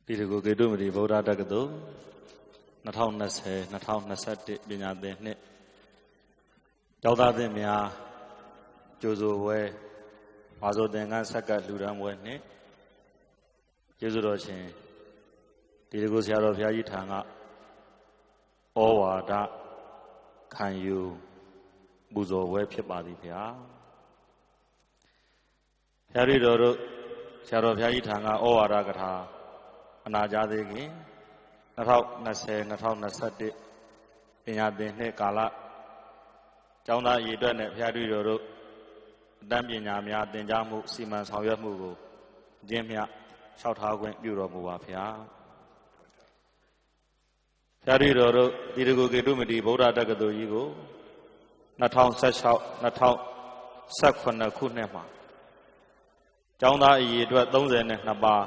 ဒီကိုကေတုမတိဗုဒ္ဓတက္ကသိုလ်2020-2021ပညာသင်နှစ်ကျောင်းသားသင်များကြိုဆိုပွဲဘာဆိုသင်္ကန်းဆက်ကလှူဒန်းပွဲနှင့်ကျေးဇူးတော်ရှင်ဒီကိုဆရာတော်ဘုရားကြီးထံကဩဝါဒခံယူပူဇော်ပွဲဖြစ်ပါသည်ဗျာဘုရားရီတော်တို့ဆရာတော်ဘုရားကြီးထံကဩဝါဒကထာအနာကြသေးခင်2020-2021ပညာသင်နှစ်ကာလကျောင်းသားရည်အတွက်နဲ့ဘုရားတွေ့တော်တို့အတန်းပညာများသင်ကြားမှုစီမံဆောင်ရွက်မှုကိုကျင့်မြတ်လျှောက်ထားခွင့်ပြုတော်မူပါဗျာဘုရားတွေ့တော်တို့ဒီတကူကေတုမတိဗုဒ္ဓတက္ကသိုလ်ကြီးကို2016-2018ခုနှစ်မှာကျောင်းသားအရေအတွက်32ပါး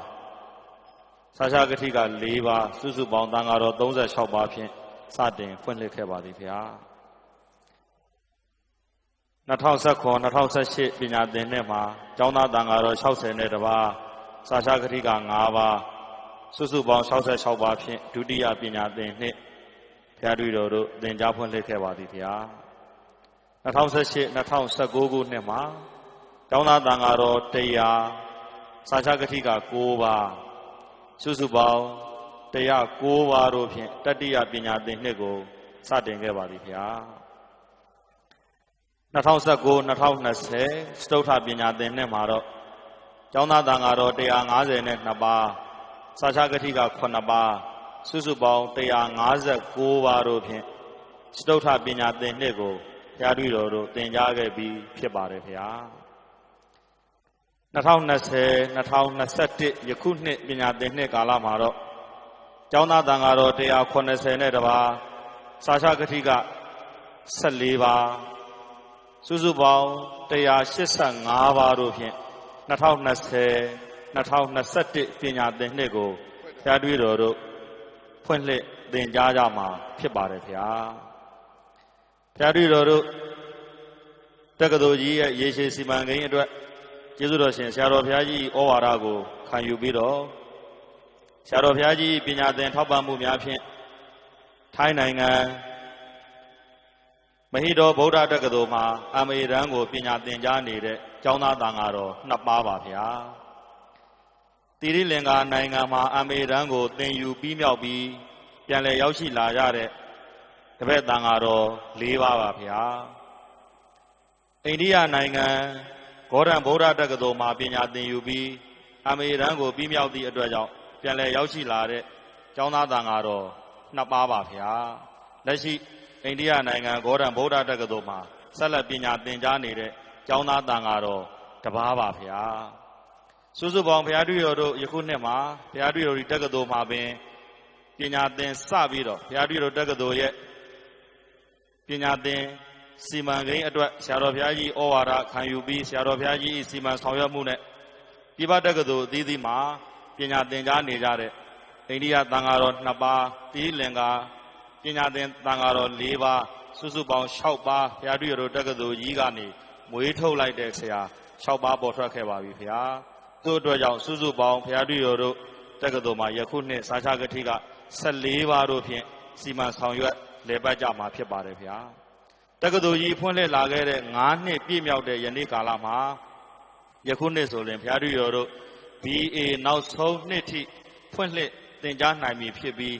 စာချကတိက4ပါးစုစုပေါင်းသံဃာတော်36ပါးဖြင့်စတင်ဖွင့်လှစ်ခဲ့ပါသည်ဗျာ2019-2018ပညာသင်နှစ်မှာကျောင်းသားသံဃာတော်60နဲ့တပါးစာချကတိက5ပါးစုစုပေါင်း66ပါးဖြင့်ဒုတိယပညာသင်နှစ်ဘုရားတွေ့တော်တို့သင်ကြားဖွင့်လှစ်ခဲ့ပါသည်ဗျာ2018-2019ခုနှစ်မှာကျောင်းသားသံဃာတော်100စာချကတိက9ပါးစုစုပေါင်း109ပါးတို့ဖြင့်တတိယပညာသင်နှစ်ကိုစတင်ခဲ့ပါသည်ဗျာ2019-2020စတုတ္ထပညာသင်နှစ်မှာတော့ကျောင်းသားသံဃာတော်152ပါးစာချကတိက9ပါးစုစုပေါင်း159ပါးတို့ဖြင့်စတုတ္ထပညာသင်နှစ်ကိုဘုရားတွေ့တော်တို့သင်ကြားခဲ့ပြီးဖြစ်ပါတယ်ဗျာ2020-2021ယခုနှစ်ပညာသင်နှစ်ကာလမှာတော့ကျောင်းသားသံဃာတော်180နဲ့တပါးစာချကတိက14ပါးစုစုပေါင်း185ပါးတို့ဖြင့်2020-2021ပညာသင်နှစ်ကိုဘုရားတွေ့တော်တို့ဖွင့်လှစ်သင်ကြားကြမှာဖြစ်ပါတယ်ဗျာဘုရားတွေ့တော်တို့တက္ကသိုလ်ကြီးရဲ့ရေရှည်စီမံကိန်းအတွက်ကျေးဇူးတော်ရှင်ဆရာတော်ဘုရားကြီးဩဝါဒကိုခံယူပြီးတော့ဆရာတော်ဘုရားကြီးပညာသင်ထောက်ပံ့မှုများဖြင့်ထိုင်းနိုင်ငံမဟိတော်ဗုဒ္ဓတက္ကသိုလ်မှာအမေရန်ကိုပညာသင်ကြားနေတဲ့ကျောင်းသားသံဃာတော်2ပါးပါဗျာတိရိလင်္ကာနိုင်ငံမှာအမေရန်ကိုသင်ယူပြီးမြောက်ပြီးပြန်လည်ရောက်ရှိလာကြတဲ့တပည့်သံဃာတော်4ပါးပါဗျာအိန္ဒိယနိုင်ငံဂေါရံဗုဒ္ဓတက္ကသိုလ်မှာပညာသင်ယူပြီးအမေရန်ကိုပြီးမြောက်သည့်အတွက်ကြောင့်ပြန်လည်ရောက်ရှိလာတဲ့ကျောင်းသားသံဃာတော်2ပါးပါဗျာလက်ရှိအိန္ဒိယနိုင်ငံဂေါရံဗုဒ္ဓတက္ကသိုလ်မှာဆက်လက်ပညာသင်ကြားနေတဲ့ကျောင်းသားသံဃာတော်1ပါးပါဗျာစုစုပေါင်းဘုရားတွေ့တော်တို့ယခုနှစ်မှာဘုရားတွေ့တော်ဒီတက္ကသိုလ်မှာပင်ပညာသင်စပြီးတော့ဘုရားတွေ့တော်တက္ကသိုလ်ရဲ့ပညာသင်စီမံကိန်းအတွက်ဆရာတော်ဘုရားကြီးဩဝါဒခံယူပြီးဆရာတော်ဘုရားကြီးစီမံဆောင်ရွက်မှုနဲ့ပြည်ပတက္ကသိုလ်အသီးသီးမှာပညာသင်ကြားနေကြတဲ့အိန္ဒိယသံဃာတော်2ပါးတိရိလင်္ကာပညာသင်သံဃာတော်4ပါးစုစုပေါင်း6ပါးဘုရားတွေ့တော်တက္ကသိုလ်ကြီးကနေမွေးထုတ်လိုက်တဲ့ဆရာ6ပါးပေါ်ထွက်ခဲ့ပါပြီဗျာသူ့အတွက်ကြောင့်စုစုပေါင်းဘုရားတွေ့တော်တက္ကသိုလ်မှာယခုနှစ်စာချကတိက14ပါးတို့ဖြင့်စီမံဆောင်ရွက်လည်ပတ်ကြမှာဖြစ်ပါတယ်ဗျာတက္ကသိုလ်ကြီးဖွင့်လှစ်လာခဲ့တဲ့9နှစ်ပြည့်မြောက်တဲ့ယနေ့ကာလမှာယခုနှစ်ဆိုရင်ဘုရားတွေ့တော်တို့ BA နောက်ဆုံးနှစ်ထိဖွင့်လှစ်သင်ကြားနိုင်ပြီဖြစ်ပြီး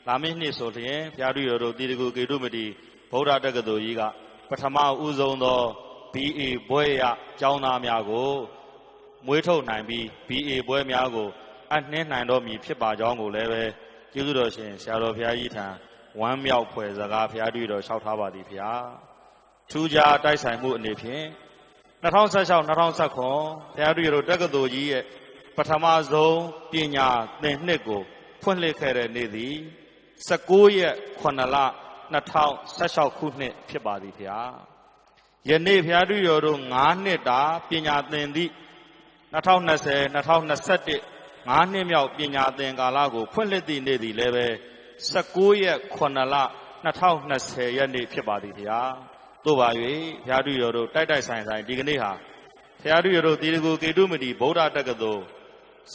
လာမယ့်နှစ်ဆိုရင်ဘုရားတွေ့တော်တို့တိတကူကေတုမတိဗုဒ္ဓတက္ကသိုလ်ကြီးကပထမဦးဆုံးသော BA ဘွဲ့ရကျောင်းသားများကိုမွေးထုတ်နိုင်ပြီး BA ဘွဲ့များကိုအနှင်းနိုင်တော်မူဖြစ်ပါကြောင်းကိုလည်းပဲကျေးဇူးတော်ရှင်ဆရာတော်ဘုရားကြီးထံဝမ်းမြောက်ဖွယ်စကားဘုရားတွေ့တော်လျှောက်ထားပါသည်ဗျာထူးခြားတိုက်ဆိုင်မှုအနေဖြင့်2016-2019ဘုရားတွေ့တော်တက္ကသိုလ်ကြီးရဲ့ပထမဆုံးပညာသင်နှစ်ကိုဖွင့်လှစ်ခဲ့တဲ့နေ့သည်19ရက်9လ2016ခုနှစ်ဖြစ်ပါသည်ဗျာ ယနေ့ဖျားတူရော်တို့9နှစ်တာပညာသင်သည့်2020 2021 9နှစ်မြောက်ပညာသင်ကာလကိုဖွင့်လှစ်သည့်နေ့သည်လည်းပဲ19ရက်9လ2020ရက်နေ့ဖြစ်ပါသည်ဗျာသို့ပါ၍ဖျားတူရော်တို့တိုက်တိုက်ဆိုင်ဆိုင်ဒီကနေ့ဟာဖျားတူရော်တို့တီရကိုကေတုမတီဗုဒ္ဓတက္ကသိုလ်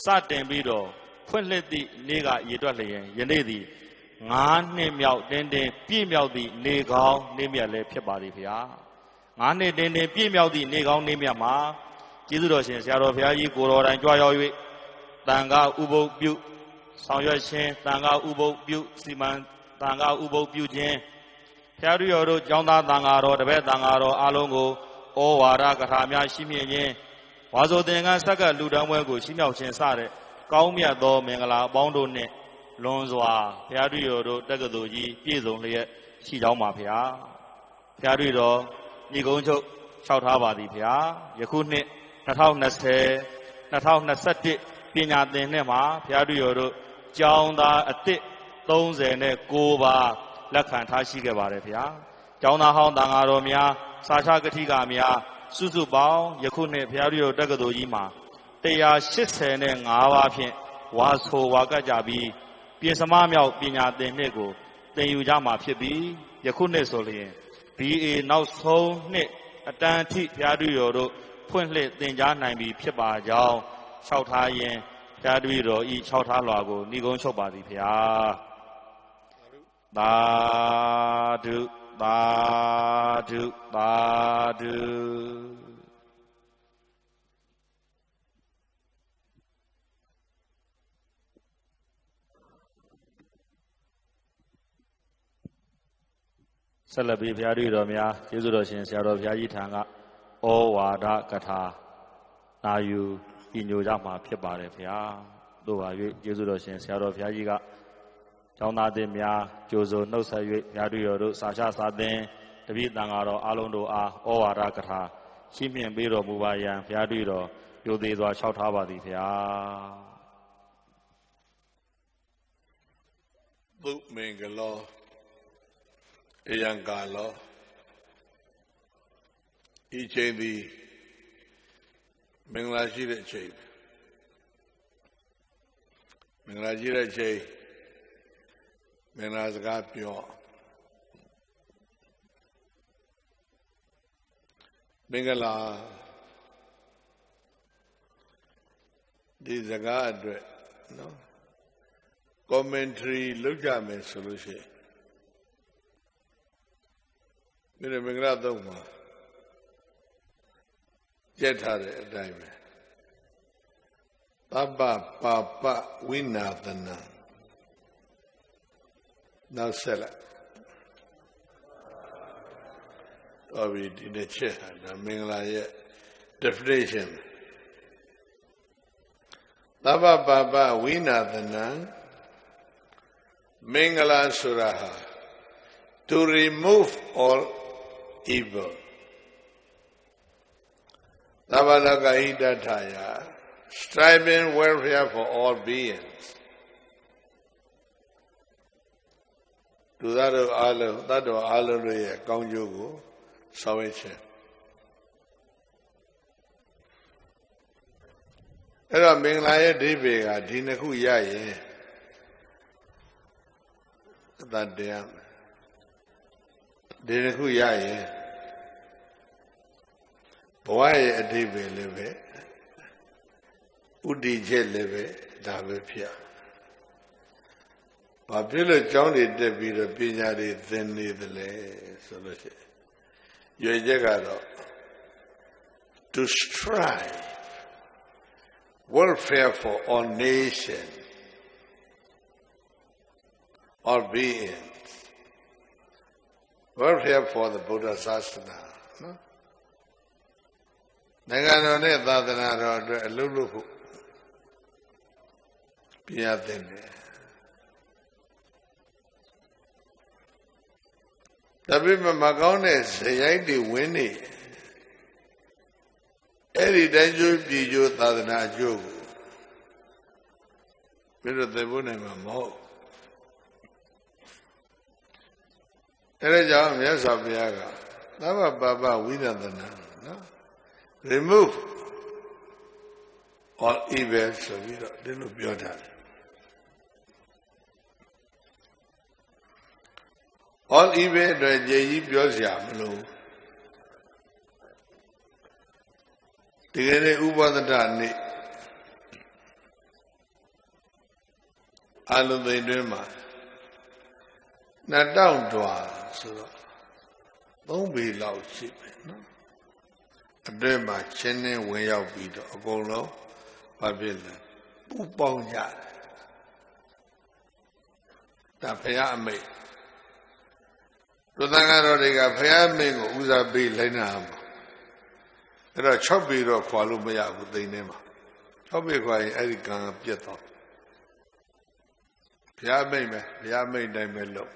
စတင်ပြီးတော့ဖွင့်လှစ်သည့်နေ့ကရည်တွက်လျင်ယနေ့သည်9နှစ်မြောက်တင်းတင်းပြည့်မြောက်သည့်နေကောင်းနေမြတ်လည်းဖြစ်ပါသည်ဗျာ9နှစ်တင်းတင်းပြည့်မြောက်သည့်နေကောင်းနေမြတ်မှာကျေးဇူးတော်ရှင်ဆရာတော်ဘုရားကြီးကိုတော်တိုင်ကြွားရောက်၍တန်ခါဥပုပ်ပြုဆောင်ရွက်ခြင်းတန်ခါဥပုပ်ပြုစီမံတန်ခါဥပုပ်ပြုခြင်းဖျားတူရော်တို့ကျောင်းသားတန်ခါတော်တပည့်တန်ခါတော်အားလုံးကိုဩဝါဒကထာများရှိမြင့်ခြင်းဝါဆိုသင်္ကန်းဆက်ကလူတန်းပွဲကိုရှိမြောက်ခြင်းစတဲ့ကောင်းမြတ်သောမင်္ဂလာအပေါင်းတို့နှင့်လွန်စွာဘုရားတူရော်တို့တက္ကသိုလ်ကြီးပြည့်စုံလျက်ရှိကြောင်းပါဗျာဘုရားတူတော်ညီကုန်းချုပ်လျှောက်ထားပါသည်ဗျာယခုနှစ်2020 2021ပညာသင်နှစ်မှာဘုရားတူရော်တို့ကျောင်းသားအသစ်39ပါးလက်ခံထားရှိခဲ့ပါတယ်ဗျာကျောင်းသားဟောင်းတန်ဃာတော်များစာချကတိကများစုစုပေါင်းယခုနှစ်ဘုရားတူရော်တက္ကသိုလ်ကြီးမှာ185ပါးဖြင့်ဝါဆိုဝါကကြပြီးပြင်စမမြောက်ပညာသင်နှစ်ကိုသင်ယူကြမှာဖြစ်ပြီးယခုနှစ်ဆိုလျင် BA နောက်ဆုံးနှစ်အတန်းအထိဘုရားတူရော်တို့ဖွင့်လှစ်သင်ကြားနိုင်ပြီဖြစ်ပါကြောင်းလျှောက်ထားရင်းဘုရားတူရော်ဤလျှောက်ထားလွှာကိုဏိကုံးချုပ်ပါသည်ဗျာသာဓုသာဓုသာဓုဆက်လက်ပြီးဘုရားတူတော်များကျေးဇူးတော်ရှင်ဆရာတော်ဘုရားကြီးထံကဩဝါဒကထာနာယူပြညိုကြမှာဖြစ်ပါတယ်ဗျာတို့ပါ၍ကျေးဇူးတော်ရှင်ဆရာတော်ဘုရားကြီးကကျောင်းသားသင်များကြိုဆိုနှုတ်ဆက်၍ဘုရားတူတော်တို့စာချစာသင်တပည့်တန်ဃာတော်အားလုံးတို့အားဩဝါဒကထာရှိမြင့်ပေးတော်မူပါရန်ဘုရားတူတော်ယုံသေးစွာလျှောက်ထားပါသည်ဗျာဘုမင်္ဂလောအယံကာလောဤချိန်သည်မင်္ဂလာရှိတဲ့အချိန်မင်္ဂလာရှိတဲ့အချိန်မင်္ဂလာစကားပြောမင်္ဂလာဒီစကားအတွက်နော် commentary လုပ်ကြမယ်ဆိုလို့ရှိရင်ဒီမင်္ဂလာသုံးပါကျက်ထားတဲ့အတိုင်းပဲသဗ္ဗပါပဝိနာသနာနောက်ဆက်လိုက်တော်ပြီဒီတစ်ချက်ဟာဒါမင်္ဂလာရဲ့ definition သဗ္ဗပါပဝိနာသနာမင်္ဂလာဆိုတာဟာ to remove all evil Navadaka Hidataya, striving welfare for all beings. To that of Hallelujah, Kaunjugu, salvation. Era Minglaya Divega, Dinaku Yaye, that damn Dinaku Yaye. ဘဝရဲ့အဓိပ္ပာယ်လည်းပဲဥတည်ချက်လည်းပဲဒါပဲဖြစ်။ဘာဖြစ်လို့ကျောင်းတွေတက်ပြီးတော့ပညာတွေသင်နေသလဲဆိုလို့ရှိရင်ရွေချက်ကတော့ to strive welfare for all nations all beings welfare for the Buddha Sasana နော်နိုင်ငံတော်နဲ့သာသနာတော်အတွက်အလုပ်လုပ်ဖို့ပြရတဲ့တယ်။ဒါပေမဲ့မကောင်းတဲ့ဇယိုက်တွေဝင်နေအဲ့ဒီတိုင်းကျိုးပြည်ကျိုးသာသနာအကျိုးကိုပြည့်တဲ့ဘုန်းနိုင်မှာမဟုတ်။အဲ့ဒါကြောင့်မြတ်စွာဘုရားက Tava Baba Vidadana. No? Remove all evil, so we don't do that. All evil, the Jay Biosiam. Tigere Ubadani Alu the Duma. Not down to us, so don't be loud, sheep. No? A Duma, Chenny, way out, beat a golo, Babylon. Pooponya. Tapia me. Rotanga Rodiga, Pia Mingo, Uza be Lenam. There are chubby rock Falumaya with the name. Chubby guy, Erican Pieto. Pia made them low.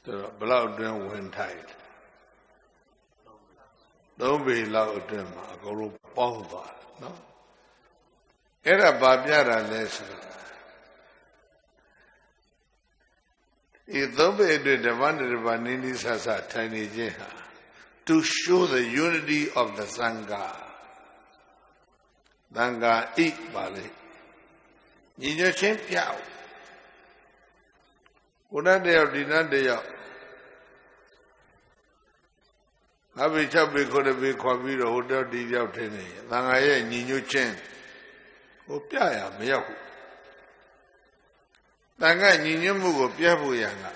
The blood drum went tight. Don't be loud, them, I go to Bomba, no? Era Babiara lesson. If don't be the wonder of Vanidis as a tiny jeha. To show the unity of the Sangha. Sangha eat Bali. Nino Chen Piao. Una deo dinner deo. Happy Chabi could have been Quaviro Hotel Di out in it. Sangha Nino Chen. O Piaya, Miyaku. Sangha Nino Mugo Piabu Yanga.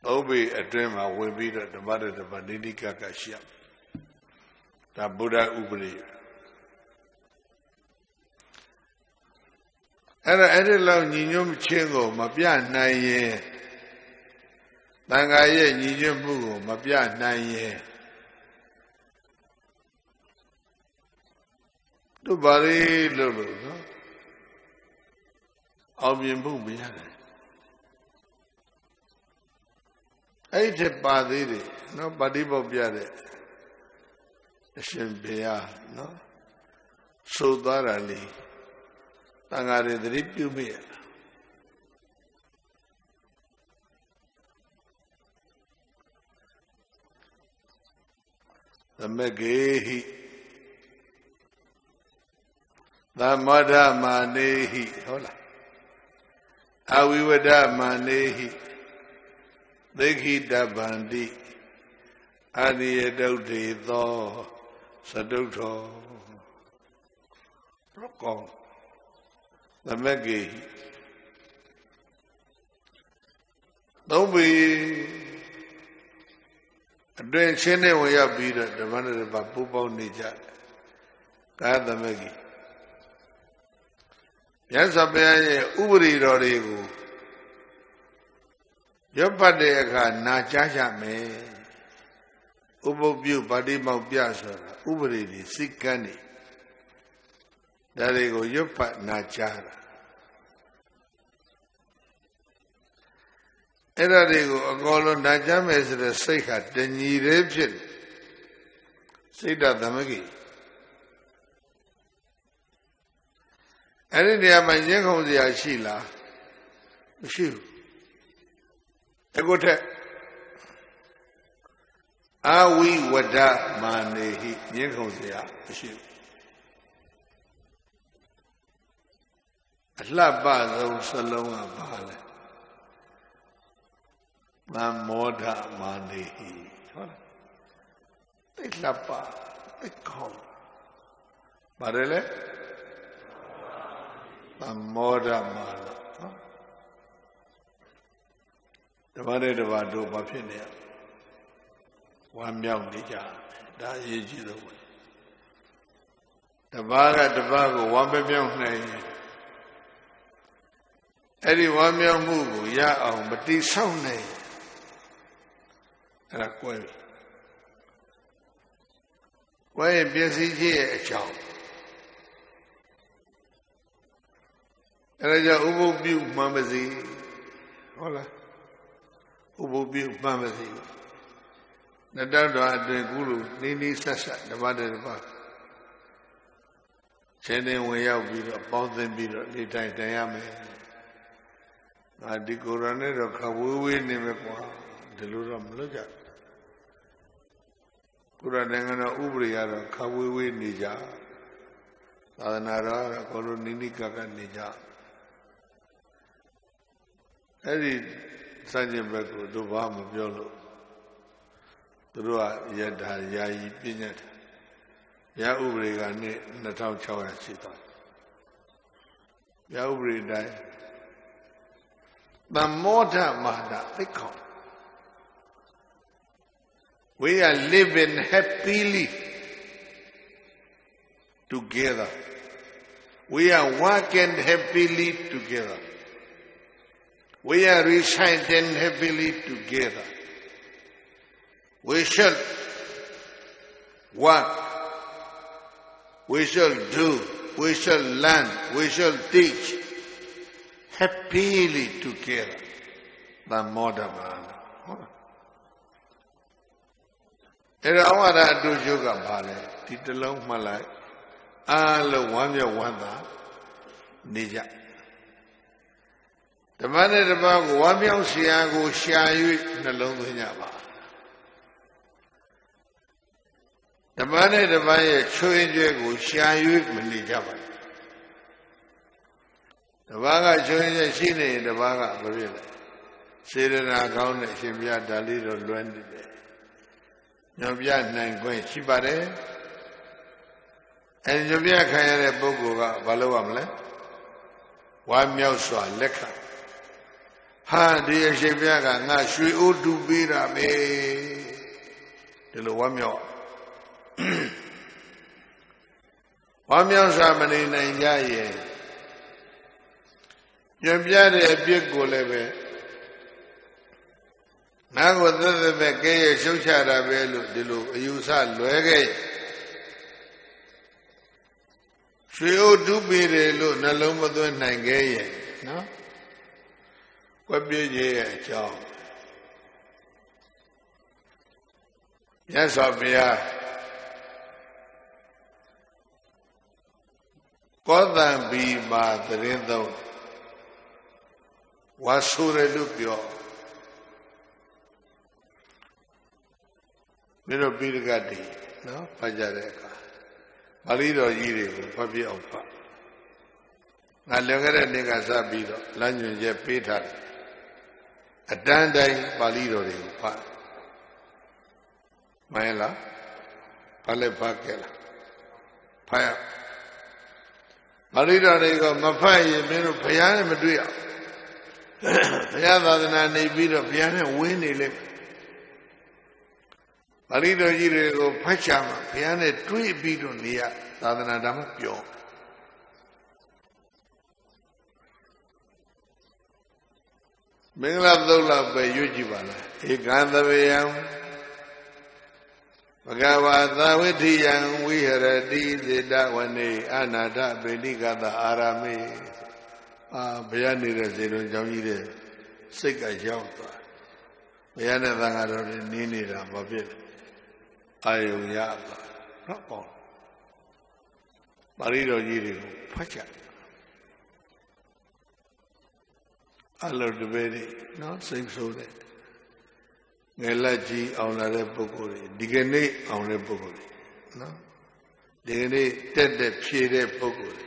Obi a dreamer will be the mother of Vanini Kakashia. The Buddha Ubri. And I had a long Ninum Chingo, Mapia 9 years. Tangaye Ninum Mugo, Mapia 9 years. To Bari Lulu, no? I'll be in Boomy. Eight Padiri, no Badibo Biade, Shimpia, no Sudarali, Tangari the Ripumia. The Megehi, the Mada Manehi, hola, Awiwada Manehi. Dekhi Dabandi Adi Adoti Tho Saduto Rokong The Megi Don't be doing Chene when you have beat the one of the Bapupo Nija God the Megi Yes, I be Ubri Rodigo. Your body na chacha me. Ubobu body mau biasa. Ubri di sikani. Dari go your pat na chara. Era digo agolo na chame is the sika denyi repshin. Sita damagi. Any day my young the Ashila. Shoe. Egote Awi Wada Manehi Yankozia Ship Atlaba Saloma Bale Mamoda Manehi Itlapa Ikon Barele Mamoda Mala The money of our do Bapinia. One young Nija, that is the way. The Baga, one young name. Any 1 young move, ya, but this sound name. And a quail. Why busy here, a child? And I just overview Mamazi. Hola. Ubobi Mamadi. Nadanda de Guru, Nini Sasa, the mother of the Sending way out with a thousand beat of the Tayame. I did go run it or Kawu in the Luram Luja. Kura dengan ubriara kawiwi nija, adanara kalau nini kakak nija. Jadi saja begitu doa mubjolo, doa ya dah ya ipinya, ya ubriara ni natau cawa cita, ya ubriara. The moda mada tikau. We are living happily together. We are working happily together. We are residing happily together. We shall work. We shall do. We shall learn. We shall teach. Happily together. The modern man. Era awara dojo ka bale di telong malai alo wamya wanda nija tamane daba ko wamya siya ko sha yui nalong thu nya ba tamane daba ye chwe jwe ko sha yui mani ja ba daba ka chwe jwe shi ne daba ka ba phit le Serena kaung ne Shin Bya Dali ro lwan ni de Nyom Bya nai kwin shi pare e Nyom Bya khan ya de puggol ka ba law ya ma le wa myauk swa lekha ha di Shin Bya ka nga shwe o tu pi da me di lo wa myauk wa myauk swa ma ni nai ja ye Nyom Bya de a pyit ko le be Nago the Begay Shushara Velu Dilu, you saw Luege. Shio do be the look, Nalomado Nangaye, no? What be ye, Joe? Yes, I'll be a God than be my the rindo was sure look your. Miro Birgadi, no, Pajareka. Balido Yiri, Papi Opa. Nalagara Negasa Bido, Lanjun Peter. A dandai Balido in Pa. Maela, Pale Pakela. Paya. Balido Nego, Mapai, Miro Payana Madria. Payana than I Bido, Piana, Winnie. Alido Jirego Pachama, Piane, Tui Bido Nia, Sadana Dama Pio. Mingla Dola by Yujibana, Eganda Vayam, Magawa, Zawiti, we had a deed, the Dawane, Anada, Benigada, Arame, Biani Resino, Jamide, Sika Jauta, Biana Dangaro, Nini Ramabit. Ayo ya no all. Marido Yiri, Pacha. I love the very, not same so that. Nelaji on a repocori, Digene on a pocori. No? Digene, Ted, Pire Pocori.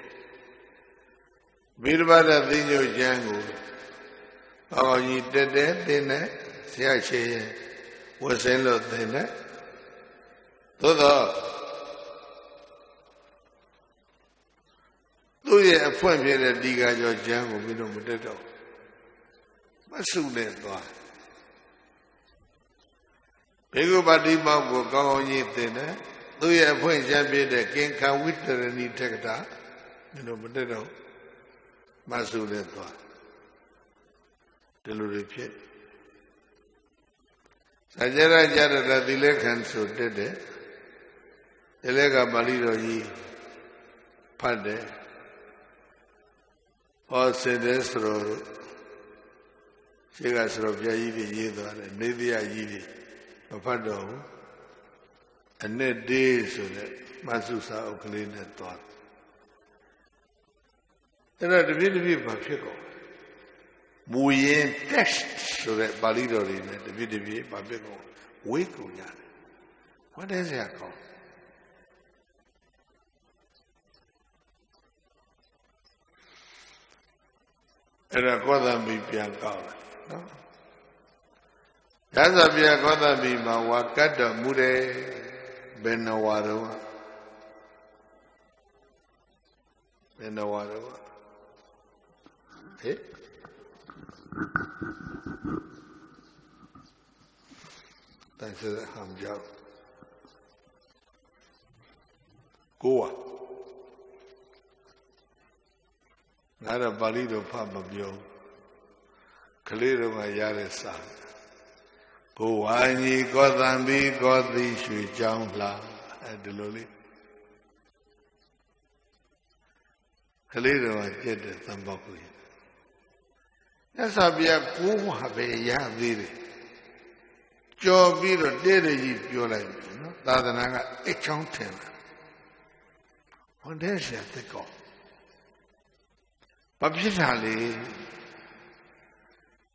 Birbada Dino Jango. Oh, you did that, then, Siache was in love, then. Todo tu ye appoint pied the diga jo jango mi no muteto ma su le twa Bhikkhu Patti Mau ko kaung yin tin ne tu ye appoint jan pied the Kinka Vitarani Thekata mi no muteto ma su le twa de lu ri phit Sajara jara dilekhan so tet Elega Balido Yi Pade or Sedestro Chigasro Yayi Yida and Nidia Yidi Pado and net days so that Masusa Oklin and thought. There are the video Papico. Muyen test so that Balido in the video Papico. Wake on What is it called? Era Kodambi Piankala. No? Yazabia Kodambi Mawakata Mure Benawaro. Benawaro. Eh? Thanks for the Hamjao. Goa. Not a balido pababio. Kaliro Mayare San. Go Ani Godambi Godi Shui Jangla at the Loli. Kaliro Jed Tambaku. That's a be a go have a yadiri. Joe Biro did a you like, Dadanaga, a counting. One day she had to go. Papishali,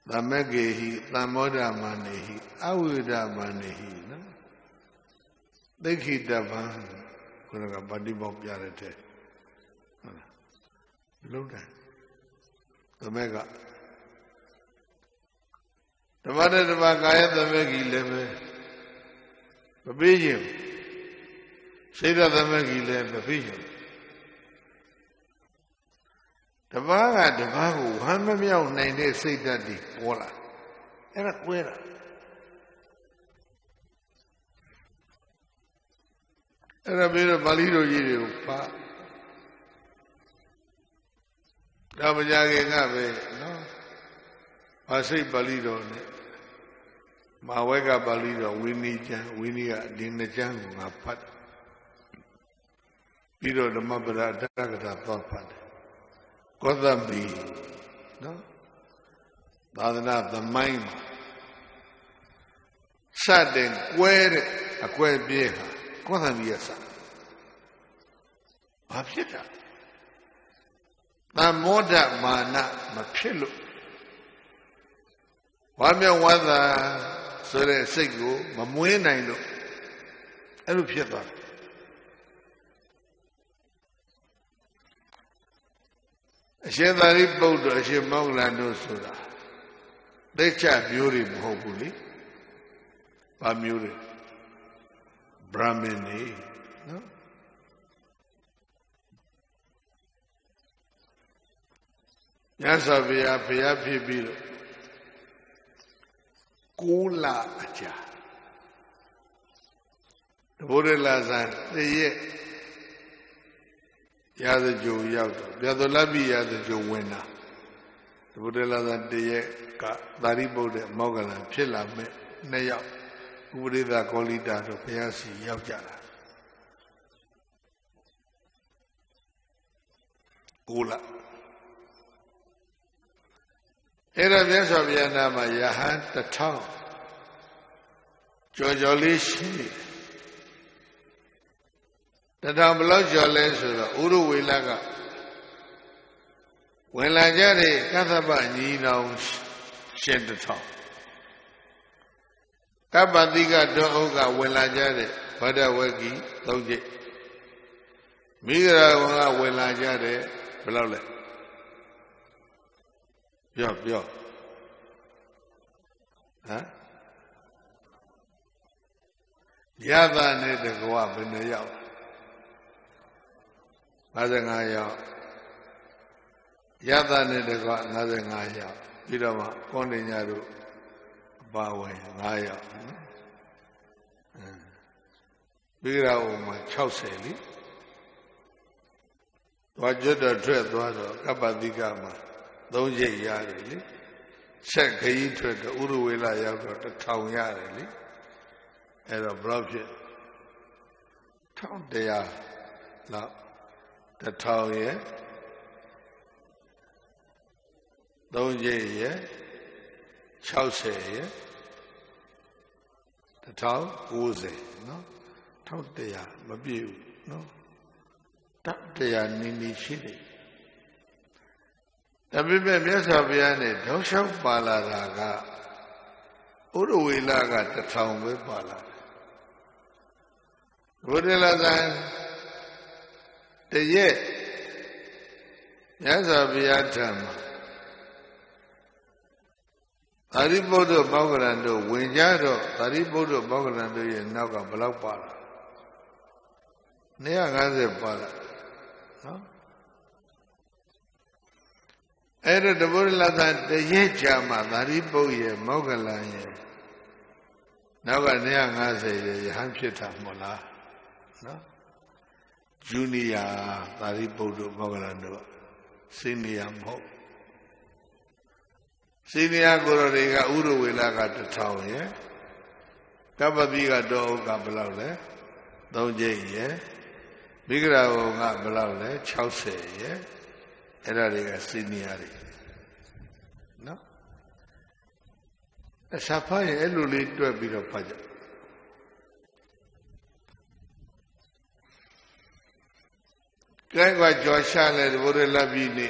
the Megahi, the Moda Manehi, Awida Manehi, no? They keep the van, when a body bob yarate. Look at the Mega. The mother of the Bagaya, the Megi leve. The Bijim. Say that the Megi leve, the Bijim. The Baga, the Bagu, Hamamia, Nine, say that the Walla. And a queer. And a bit of Balido Yidu, Pa. Dabajagi, no? I say Balido. Mawega Balido, Winnie Dinajan, a pat. Pido the Mabada Dagata Thorpat. Kodambi, no? Dadana, the mime. Sadden, where a quail beha, Kodambiasa. Papita. Na moda mana, Mapillo. Wamia wada. Sore Sego, Mamuena, and Lupieta. She had a report, she Mogland Sura. They chat Yuri Mohuli, Pamuri, Brahmini, no? Yasavia, Piapi. Kula acha. The Buddha Lazan, the ye Yada Joe Yauto, Yado Labi Yada Joe Wena. The Buddha Lazan, the ye Daribo de Mogalan, Chilla, Naya, Udida Colita, to Piasi, Yaujara. Kula. Era Vyasa Vyanama Yahan, the town. Jojolishi. The town below Joles, Uru Wilaga. When Lajari, Kathaba, Nino, shed the town. Kabadiga Doga, when Lajari, Padawagi, Doji. Migra, when Lajari, below. Yo. Huh? Yada need to go up in the yard. Nothing I yard. Yada need to go up, nothing I yard. You don't want Konyaru Bawe, I yard. Bira Oma Chauseli. What you the dread was Kabadigama. Don't ye yarely. Check the interest, the Uruwila Yago, the town yarely. And a brother. Town they are. Now, the town here. Don't ye here. Chause here. The town, Uze, no? Town they are, Mabu, no? Town they are Nini Chili. The people Yasabiane, don't show Palaraga. Uruwilaga, the town with Pala. Buddha the yet yes of Yatam Aribodo Mogalando, Winjado, Aribodo Mogalando, and Naga Blaupa. Neagaze Pala. No? Era the Buddha the Yechama, Ariboye, Mogalanye. Naga Neagaze, Hamshita Mola. No? Junior, Aribodo Mogalando, Senior Mo. Senior Gorega Uruwilaga to town, yeah? Kababiga dog got below there. Don't ye, Bigra got below there, Chelsea, yeah? Eradiga senior. No? A Sapai eluli to a bit of paja. Gangwa Joshua led Urella Bini.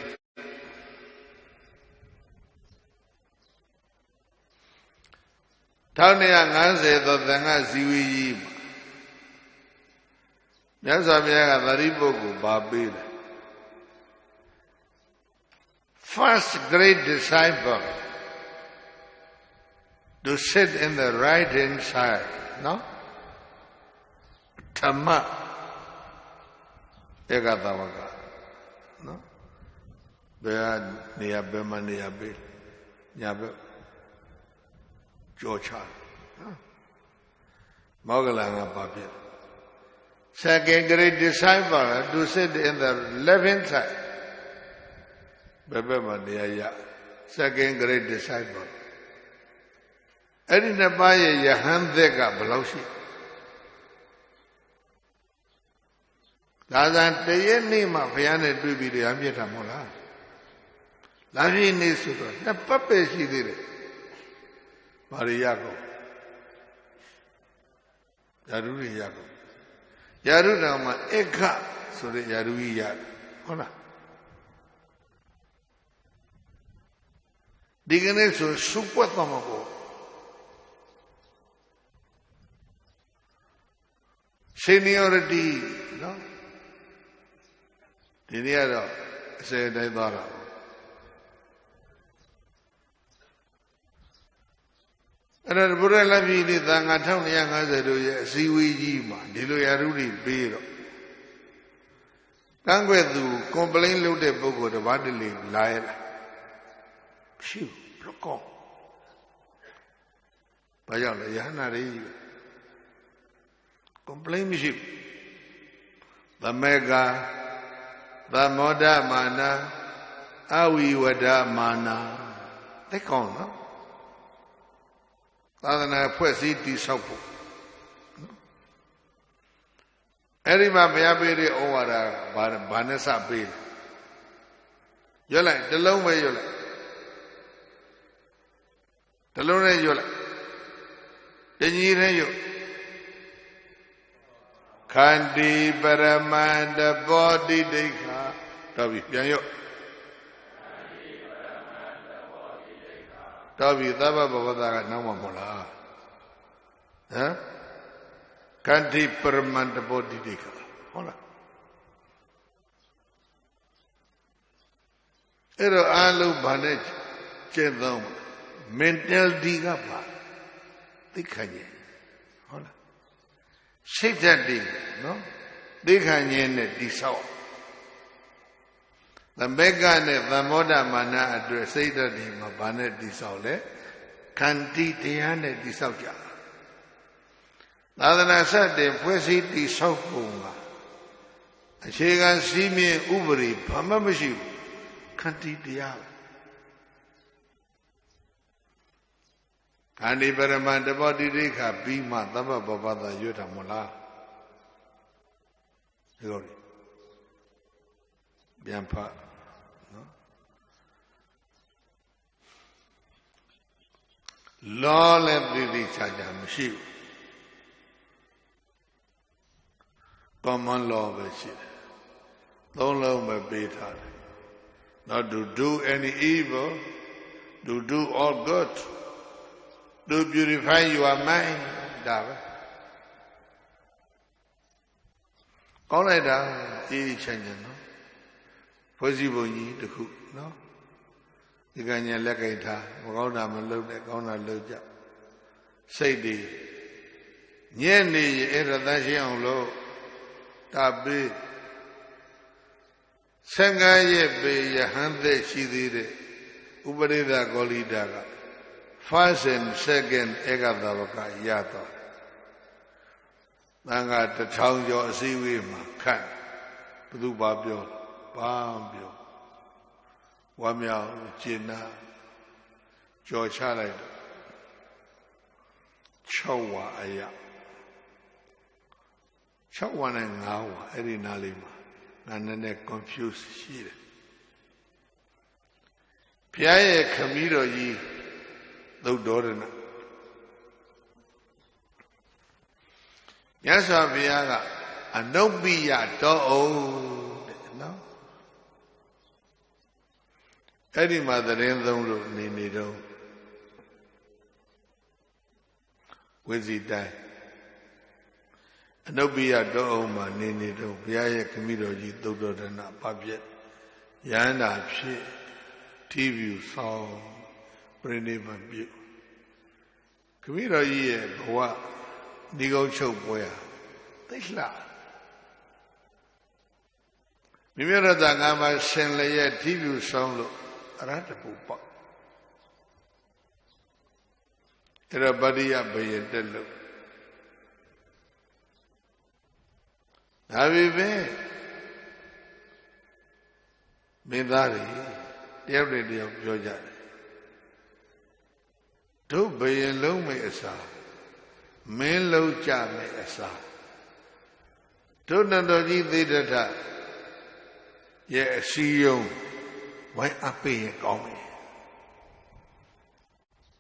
Taunia Nanze, the Danga Ziwi Yazamia Maribogu Babil. First great disciple to sit in the right hand side, no? Tama Egatavaga, no? Bea Nia Bema Nia Bill, Yabe. George Mogalanga Babi. Second great disciple to sit in the left hand side. Bebe second great disciple. Edina Baye Yahandega Blausi. Lazan Tayenima Piane Dubi the Amita Mola. Lavi Nisuto, the puppet she did it. Mariago. Yaruri Yago. Yarunama Eka, so the Yarui Yag. Hona. Diganeso super tomago. Seniority, no? Diniero, say Daidara. And the Buddha Lavini, the Anatolia Nazaru, Siwi Jima, Dilo Yaruri Biro. Kanguedu, complain Lude Bogo, the Vadili, Laila. Phew, Rocco. Bayala Yanari. Complain ship. The Mega, the Moda Mana, Awi Wada Mana. They call, no? Adana Puesiti Sopo. Erima Mayabiri Owara, Banessa Bill. Yola, the low way Yola. The low way Yola. The Nirayo. Kandi Paramanda Body Deka. Tavi, Yanyo. Tavi, Tava Bavada Namamola. Huh? Kandi Paramanda Body Deka. Hola. Ero Alu Banet Chedom. Mental Digapa. Dikanye. Hola. Sitadi, no? Dikanye Disao. The Megane, the Moda Mana address Sitadi, Mabanet Disaule, Kanti Tiane Disauja. Adana said, the Puesi Disaupunga. She can see me Ubri, Pamamashi, Kanti Dia. Kandi Paraman, the body Rika, Bima, Taba Baba, Yuta Mula. Biampa. Law and the Chajam, common law of it. Don't love my beta. Not to do any evil, to do all good. To purify your mind, Dava. ကောင်းလိုက်တာအေးချမ်းချမ်းနော်ဖွဲ့စည်းပုံကြီးတစ်ခုနော်ဒီကညာလက်ကင်ထားမကောင်းတာမလုပ်နဲ့ကောင်းတာလုပ်ကြစိတ်တွေညံ့နေရင်အဲ့ဒါသန့်ရှင်းအောင်လို့တာပေး15ရက်ပေယဟန်သက်ရှိသေးတဲ့ဥပရိဒဂေါလိတာက first and second ဧကသဝကရတော့တန်ခါ1000ကျော်အစည်းအဝေးမှာခန့်ဘသူဘာပြောဘာပြောဝမ်းမြောက်ကျင်နာကြော်ချလိုက်တော့6ဝါအရာ6ဝါနဲ့9ဝါအဲ့ဒီနားလေးမှာငါနည်းနည်း confuse ရှိတယ်ဘုရားရဲ့ခမည်းတော်ကြီးသုတ်တော်ရဏမြတ်စွာဘုရားကအနုပ္ပိယတော်အောင်တဲ့နော်အဲ့ဒီမှာသတင်းသုံးလို့နေတော့ဝိဇိတိုင်းအနုပ္ပိယတော်အောင်မှာနေတော့ဘုရားရဲ့ခမည်းတော်ကြီးသုတ်တော်ရဏပပြည့်ရဟန္တာဖြစ်ထိဖြူဆောင်ပြိဋိဘံပြုခမည်းတော်ကြီးရဲ့ဘဝဒီကုန်းချုပ်ပွဲဟာသိလှမိမိရတငါမှာရှင်လျက်ထိဖြူဆောင်လို့အရဟတပူပေါ့အဲ့တော့ဗတ္တိယဘယင်တက်လို့ဒါပေမဲ့မင်းသားတွေတယောက်တည်းပြောကြတယ်တို့ဘယင်လုံးမဲ့အစားမင်းလုံးကြမဲ့အစားတို့နန္တော်ကြီးသေတ္ထရဲ့အစည်းအရုံးဝိုင်းအပိရင်ကောင်းတယ်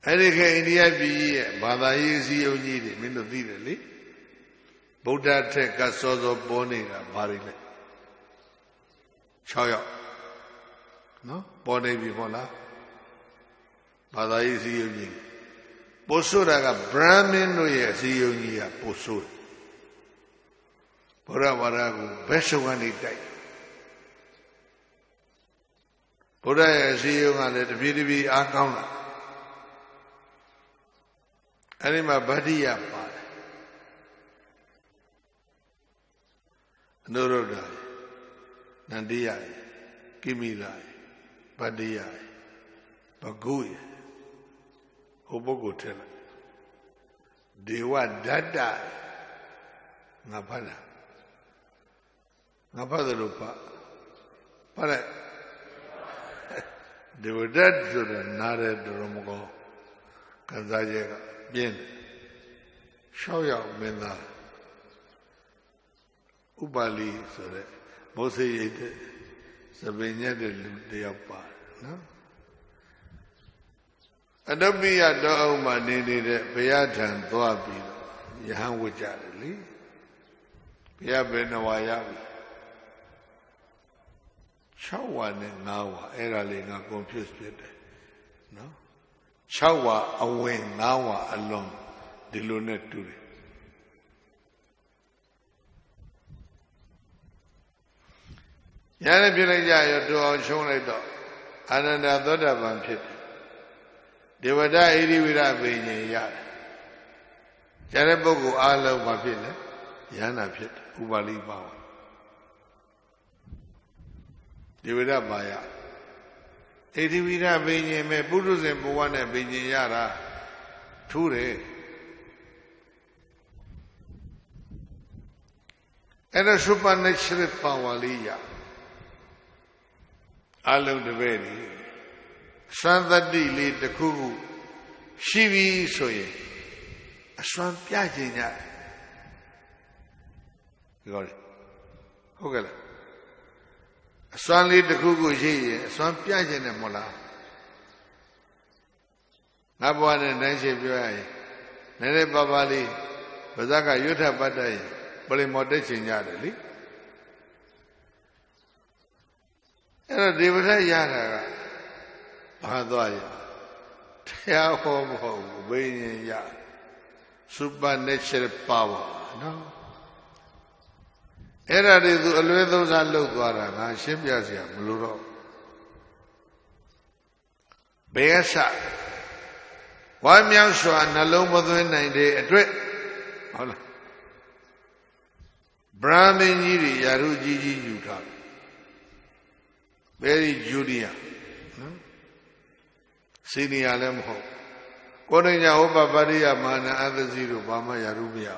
အဲ့ဒီခေတ်အိန္ဒိယပြည်ရဲ့ဘာသာရေးအစည်းအရုံးကြီးတွေမင်းတို့သိတယ်လေဗုဒ္ဓထက်ကစောစောပေါ်နေတာဘာတွေလဲ6ယောက်နော်ပေါ်နေပြီဟုတ်လားဘာသာရေးအစည်းအရုံးကြီးပို့ဆိုတာကဗြဟ္မင်းတို့ရဲ့အစည်းအရုံးကြီးကပို့ဆိုဘုရားဝါဒကိုဘယ်ဆုံးကနေတိုက်ဘုရားရဲ့အစည်းအရုံးကလည်းတပြေးတပြေးအားကောင်းလာအဲ့ဒီမှာဗတ္တိယပါတယ်အနုရုဒ္ဓနန္ဒီယကိမိလာဗတ္တိယဘဂုယဟိုပုဂ္ဂိုလ်ထဲလိုက်ဒေဝဓတ္တငါဖတ်လားငါဖတ်တယ်လို့ဖတ်လိုက်ဒေဝဓတ္တဆိုတာနားတဲ့တော်မကောကစားကျက်ကပြင်း6ယောက်မင်းသားဥပါလိဆိုတဲ့မောစေရိတ်တဲ့သပင်ညက်တဲ့လူတယောက်ပါတယ်နော်အနုပ္ပိယတော်အောင်မှာနေတဲ့ဘုရားထံသွားပြီးယဟန်ဝတ်ကြတယ်လေဘုရားဘယ်နှဝါရပြီ6ဝါနဲ့9ဝါအဲ့ဒါလေးငါ confuse ဖြစ်တယ်နော်6ဝါအဝင်9ဝါအလွန်ဒီလိုနဲ့တူတယ်ညာနဲ့ပြလိုက်ကြရတူအောင်ရှုံးလိုက်တော့အာနန္ဒသောတာပန်ဖြစ်တယ်ဒေဝဒဣရိဝိရပင်ញင်ရတယ်ကျန်တဲ့ပုဂ္ဂိုလ်အားလုံးမှာဖြစ်လဲယန္တာဖြစ်တယ်ဥပါလိပါဝဒေဝဒပါယဣရိဝိရပင်ញင်မဲ့ပုရုဇဉ်ဘဝနဲ့ပင်ញင်ရတာထူးတယ်အဲ့ဒါ supernatural power လေးရအလုံးတစ်ပဲ့နေစွမ်းသတ္တိလေးတစ်ခုခုရှိပြီဆိုရင်အစွမ်းပြခြင်းကြပြောတယ်ဟုတ်ကဲ့လားအစွမ်းလေးတစ်ခုခုရှိရင်အစွမ်းပြခြင်းနဲ့မဟုတ်လားငါဘဝနဲ့နိုင်ရှိပြောရရင်နည်းနည်းပါးပါးလေးပါဇက်ကရွတ်ထပတ်တတ်ရင်ပရိမောတက်ခြင်းကြတယ်လေအဲ့တော့ဒီပထရတာကဘာသွားရတရားဟောမဟုတ်ဘူးဘိညာဉ်ရ supernatural power နော် Era de tu alvedo sallo guarda, scempia sia, mluro. Besa. Why meow so nalo mo twin nine day atwet. Hola. Brahmin ji yaru ji yu tha. Very junior. Senior le mo. Ko ne nya ho pa pariya mana adasi ro ba ma yaru mya.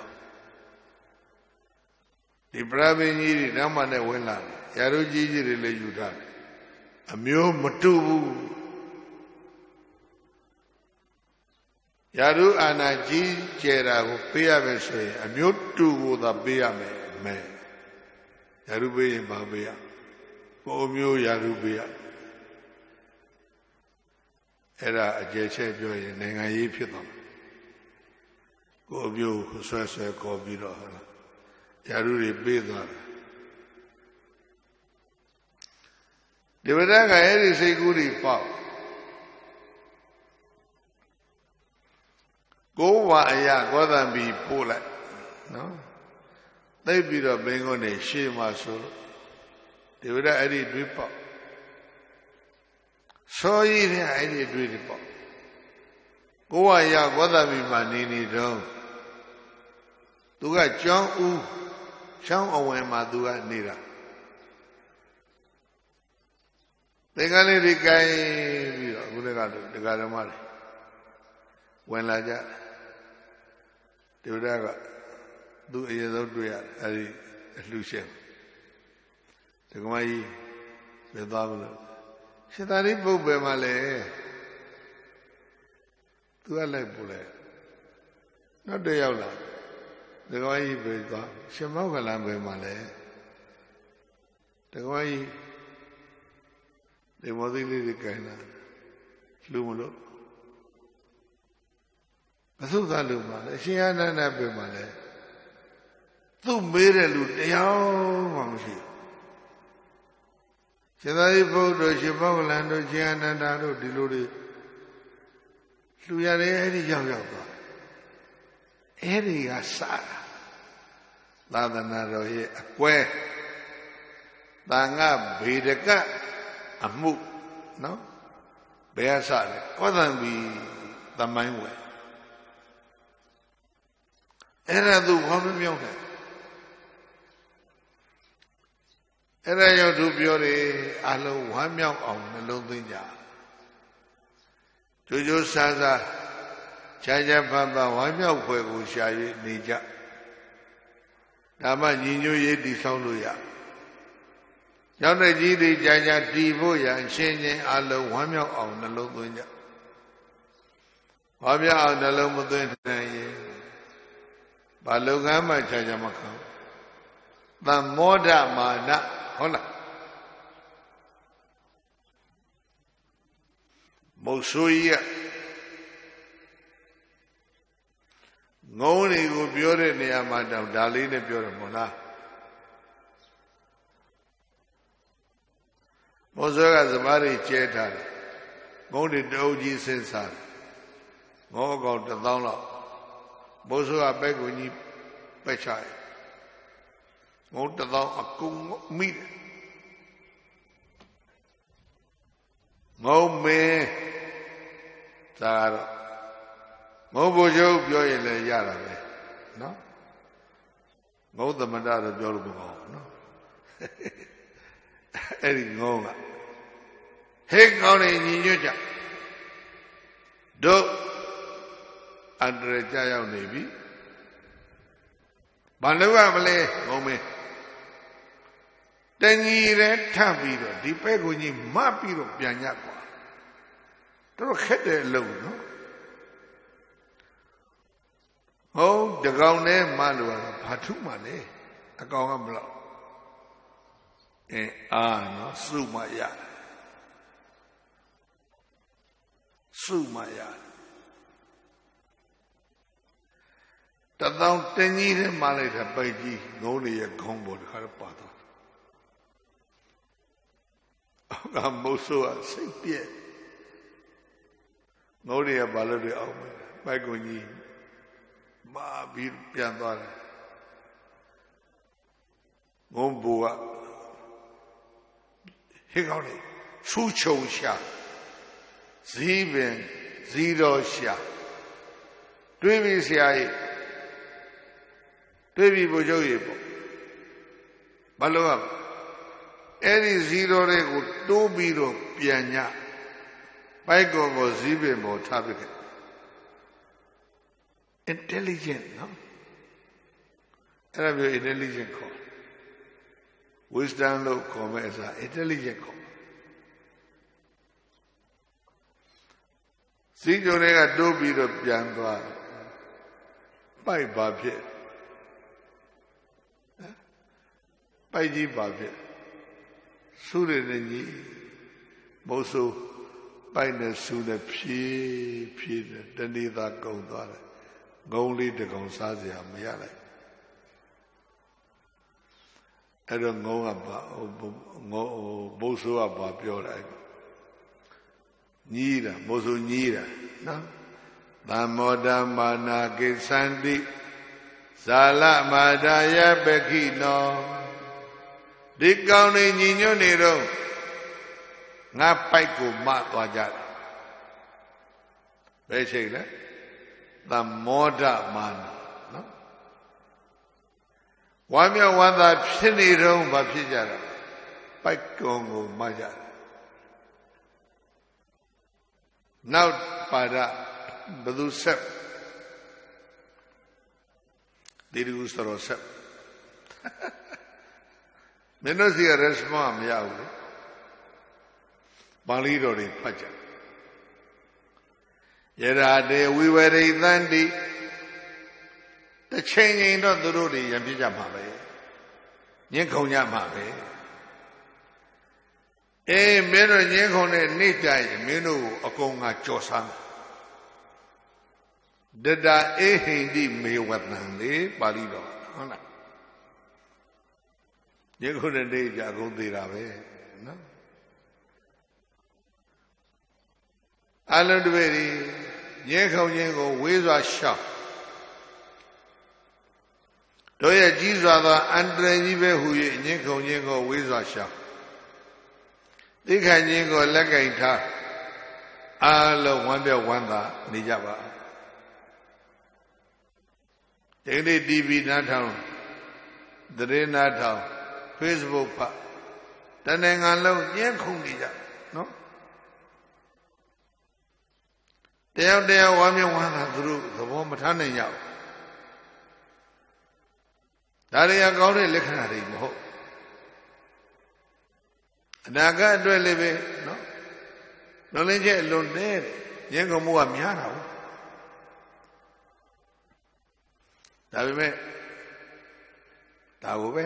Di Brahmin ji nama ne wen la. Yaru ji le yu tha. A myo mtu bu. Yaru ana ji chera ko peya me so yin a myo tu ko da peya me. Yaru pe yin ba peya. Ko myo yaru peya. Era aje che pyo yin naingan yi phit twa. Ko myo swẹ ko pi ro hola. Yaru ri pe twa ta. Devata ka eri sei ku ri pao. Go wa aya Gautambi po့လိုက်နော်သိပြီးတော့ဘင်္ဂုနေရှေ့မှာဆိုဒီဝရအဲ့ဒီတွေးပေါ့စောရည်တဲ့အဲ့ဒီတွေးတွေပေါ့ကိုဝရGautambiမှာနေတော့သူကကျောင်းဦးချောင်းအဝင်မှာသူကနေတာသင်္ကန်းလေးတွေကိုင်းပြီးတော့အခုလည်းကဒကာဓမ္မတွေဝင်လာကြဒီဝရကသူအရင်ဆုံးတွေ့ရတယ်အဲဒီအလှရှင်ဒကမကြီးပြသွားမလို့ရှင်သာရိပုတ္တရာမှာလေသူကလိုက်ပို့လိုက်နောက်တစ်ယောက်လာဒကမကြီးပြသွားရှင်မောက္ကလံပဲမှာလေဒကမကြီးဒီမောသိလေးတွေကြိုင်လာလူမလို့ဘသုသာလူမှာလေရှင်အနန္ဒပဲမှာလေသူ့မေးတဲ့လူတရားမှမရှိရှင်သာရိပုတ္တရာရှင်မောက္ကလံတို့ရှင်အနန္ဒတို့ဒီလိုတွေလူရတယ်အဲ့ဒီရောက်သွားအဲ့ဒီကစတာသာသနာတော်ရဲ့အကွဲသံဃဗေဒကအမှုနော်ဘယ်အစလဲGautambiသမိုင်းဝယ်အဲ့ဒါသူဘာမပြောတယ်အဲ့ဒါရောက်သူပြောတယ်အလုံးဝမ်းမြောက်အောင်နှလုံးသွင်းကြကြိုးကြိုးစားစားခြားခြားဖန်ဖန်ဝမ်းမြောက်ဖွယ်ကိုရှာ၍နေကြဒါမှညီညွတ်ရေးတည်ဆောက်လို့ရရောက်တဲ့ကြီးတွေကြာကြာတည်ဖို့ရအချင်းချင်းအလုံးဝမ်းမြောက်အောင်နှလုံးသွင်းကြဝမ်းမြောက်အောင်နှလုံးမသွင်းနိုင်ရင်ဘာလုံကမ်းမှခြားခြားမခံသံမောဒမာနဟုတ်လားမုတ်ဆိုးကြီးကငုံးတွေကိုပြောတဲ့နေရာမှာတောင်ဒါလေးနဲ့ပြောတယ်မို့လားမောဇောကစမားတွေကျဲထားတယ်ငုံးတွေတအုပ်ကြီးဆင်းစားတယ်ငုံးအကောင်1000လောက်မောဇောကပဲကိုကြီးပက်ချတယ်ငုံး1000အကုန်မိတယ်ငုံးမင်းသာတော့ငုံးဘုချုပ်ပြောရင်လည်းရတာပဲနော်ငုံးသမဏတော့ပြောလို့မကောင်းဘူးနော်အဲ့ဒီငုံးကဟဲ့ကောင်းနေညီညွတ်ကြတို့အန္တရာယ်ကြောက်ရောက်နေပြီဘာလို့ရမလဲငုံးမင်းတညီရဲထပ်ပြီးတော့ဒီပဲကိုကြီးမတ်ပြီးတော့ပြန်ညကွာတို့ခက်တဲ့အလုပ်နော်ဟုတ်တကောင်နဲ့မလို့ဘာထုမှလဲအကောင်ကမလို့အာနော်စုမရစုမရ1000တညီရဲမလိုက်တဲ့ပိုက်ကြီးငုံးလေးရဲ့ခေါင်းပေါ်တခါတော့ပါသွားကမိုးဆိုးစိတ်ပြက်ငုံးတွေကဘာလို့တွေအောင်မလဲပိုက်ကုန်ကြီးမာပြီးပြန်သွားတယ် ngôn bùa hết câu này su châu xa dĩ biển dĩ đô xa đối với xa ấy đối với bố châu ấy bố bà lô hả ấy dĩ đô đấy của tô bì đô biển nhá bài có dĩ biển bố thả bì intelligent noအဲ့ဒါမျိုး intelligent ခေါ် wisdom လို့ခေါ်မဲ့အစား intelligent ခေါ်စီကြိုတွေကတိုးပြီးတော့ပြန်သွားပိုက်ပါဖြစ်ပိုက်ကြီးပါဖြစ်စုရတဲ့ကြီးမိုးဆိုးပိုက်နဲ့စုနဲ့ဖြည်းဖြည်းတနေ့သာကုန်သွားတယ်ငုံလေးတကောင်စားစရာမရလိုက်အဲ့တော့ငုံကပါမိုးဆိုးကပါပြောတယ်ညီးတာမိုးဆိုးညီးတာနော်သမ္မောဓမ္မာနာကိသန္တိဇာလမာဒယပခိနောဒီကောင်းနေညီညွတ်နေတော့ငါပိုက်ကိုမသွားကြတယ်ဘယ်ချိန်လဲသမ္မောဓမာနာနော်ဝမ်းမြောက်ဝမ်းသာဖြစ်နေတော့မဖြစ်ကြတာပိုက်ကုံကိုမကြတယ်နောက်ပါဒဘသူဆက်ဒီလူစရောဆက်မင်းတို့စီရ response မရဘူးလေပါဠိတော်တွေဖတ်ကြယရာတေဝိဝရိသန္တိတစ်ချိန်ချိန်တော့သူတို့တွေရံပြကြမှာပဲညှင်းခုန်ကြမှာပဲအေးမင်းတို့ညှင်းခုန်တဲ့နေ့ကြရင်မင်းတို့ကိုအကုန်ကကြော်ဆန်းဒတအေဟိန္တိမေဝတံလေပါဠိတော်ဟုတ်လားညှင်းခုန်တဲ့နေ့ကြအကုန်သေးတာပဲနော်အလုံးတပည့်ဒီညှင်းခုန်ခြင်းကိုဝေးစွာရှောင်တို့ရဲ့ကြီးစွာသောအန္တရာယ်ကြီးပဲဟူ၍ညှင်းခုန်ခြင်းကိုဝေးစွာရှောင်သိခံခြင်းကိုလက်ကင်ထားအားလုံးဝမ်းမြောက်ဝမ်းသာနေကြပါဒီနေ့ TV နားထောင်သတင်းနားထောင် Facebook ဖတ်တဏ္ဍာငါလုံးညှင်းခုန်နေကြနော်တယောက်တယောက်ဝမ်းမြောက်ဝမ်းသာသူတို့သဘောမထားနိုင်ကြဘူးဒါတွေကကောင်းတဲ့လက္ခဏာတွေမဟုတ်အနာဂတ်အတွက်လည်းပဲနော်နှလုံးချက်အလွန်နဲတယ်ညှင်းခုန်မှုကများတာဘူးဒါပေမဲ့ဒါကိုပဲ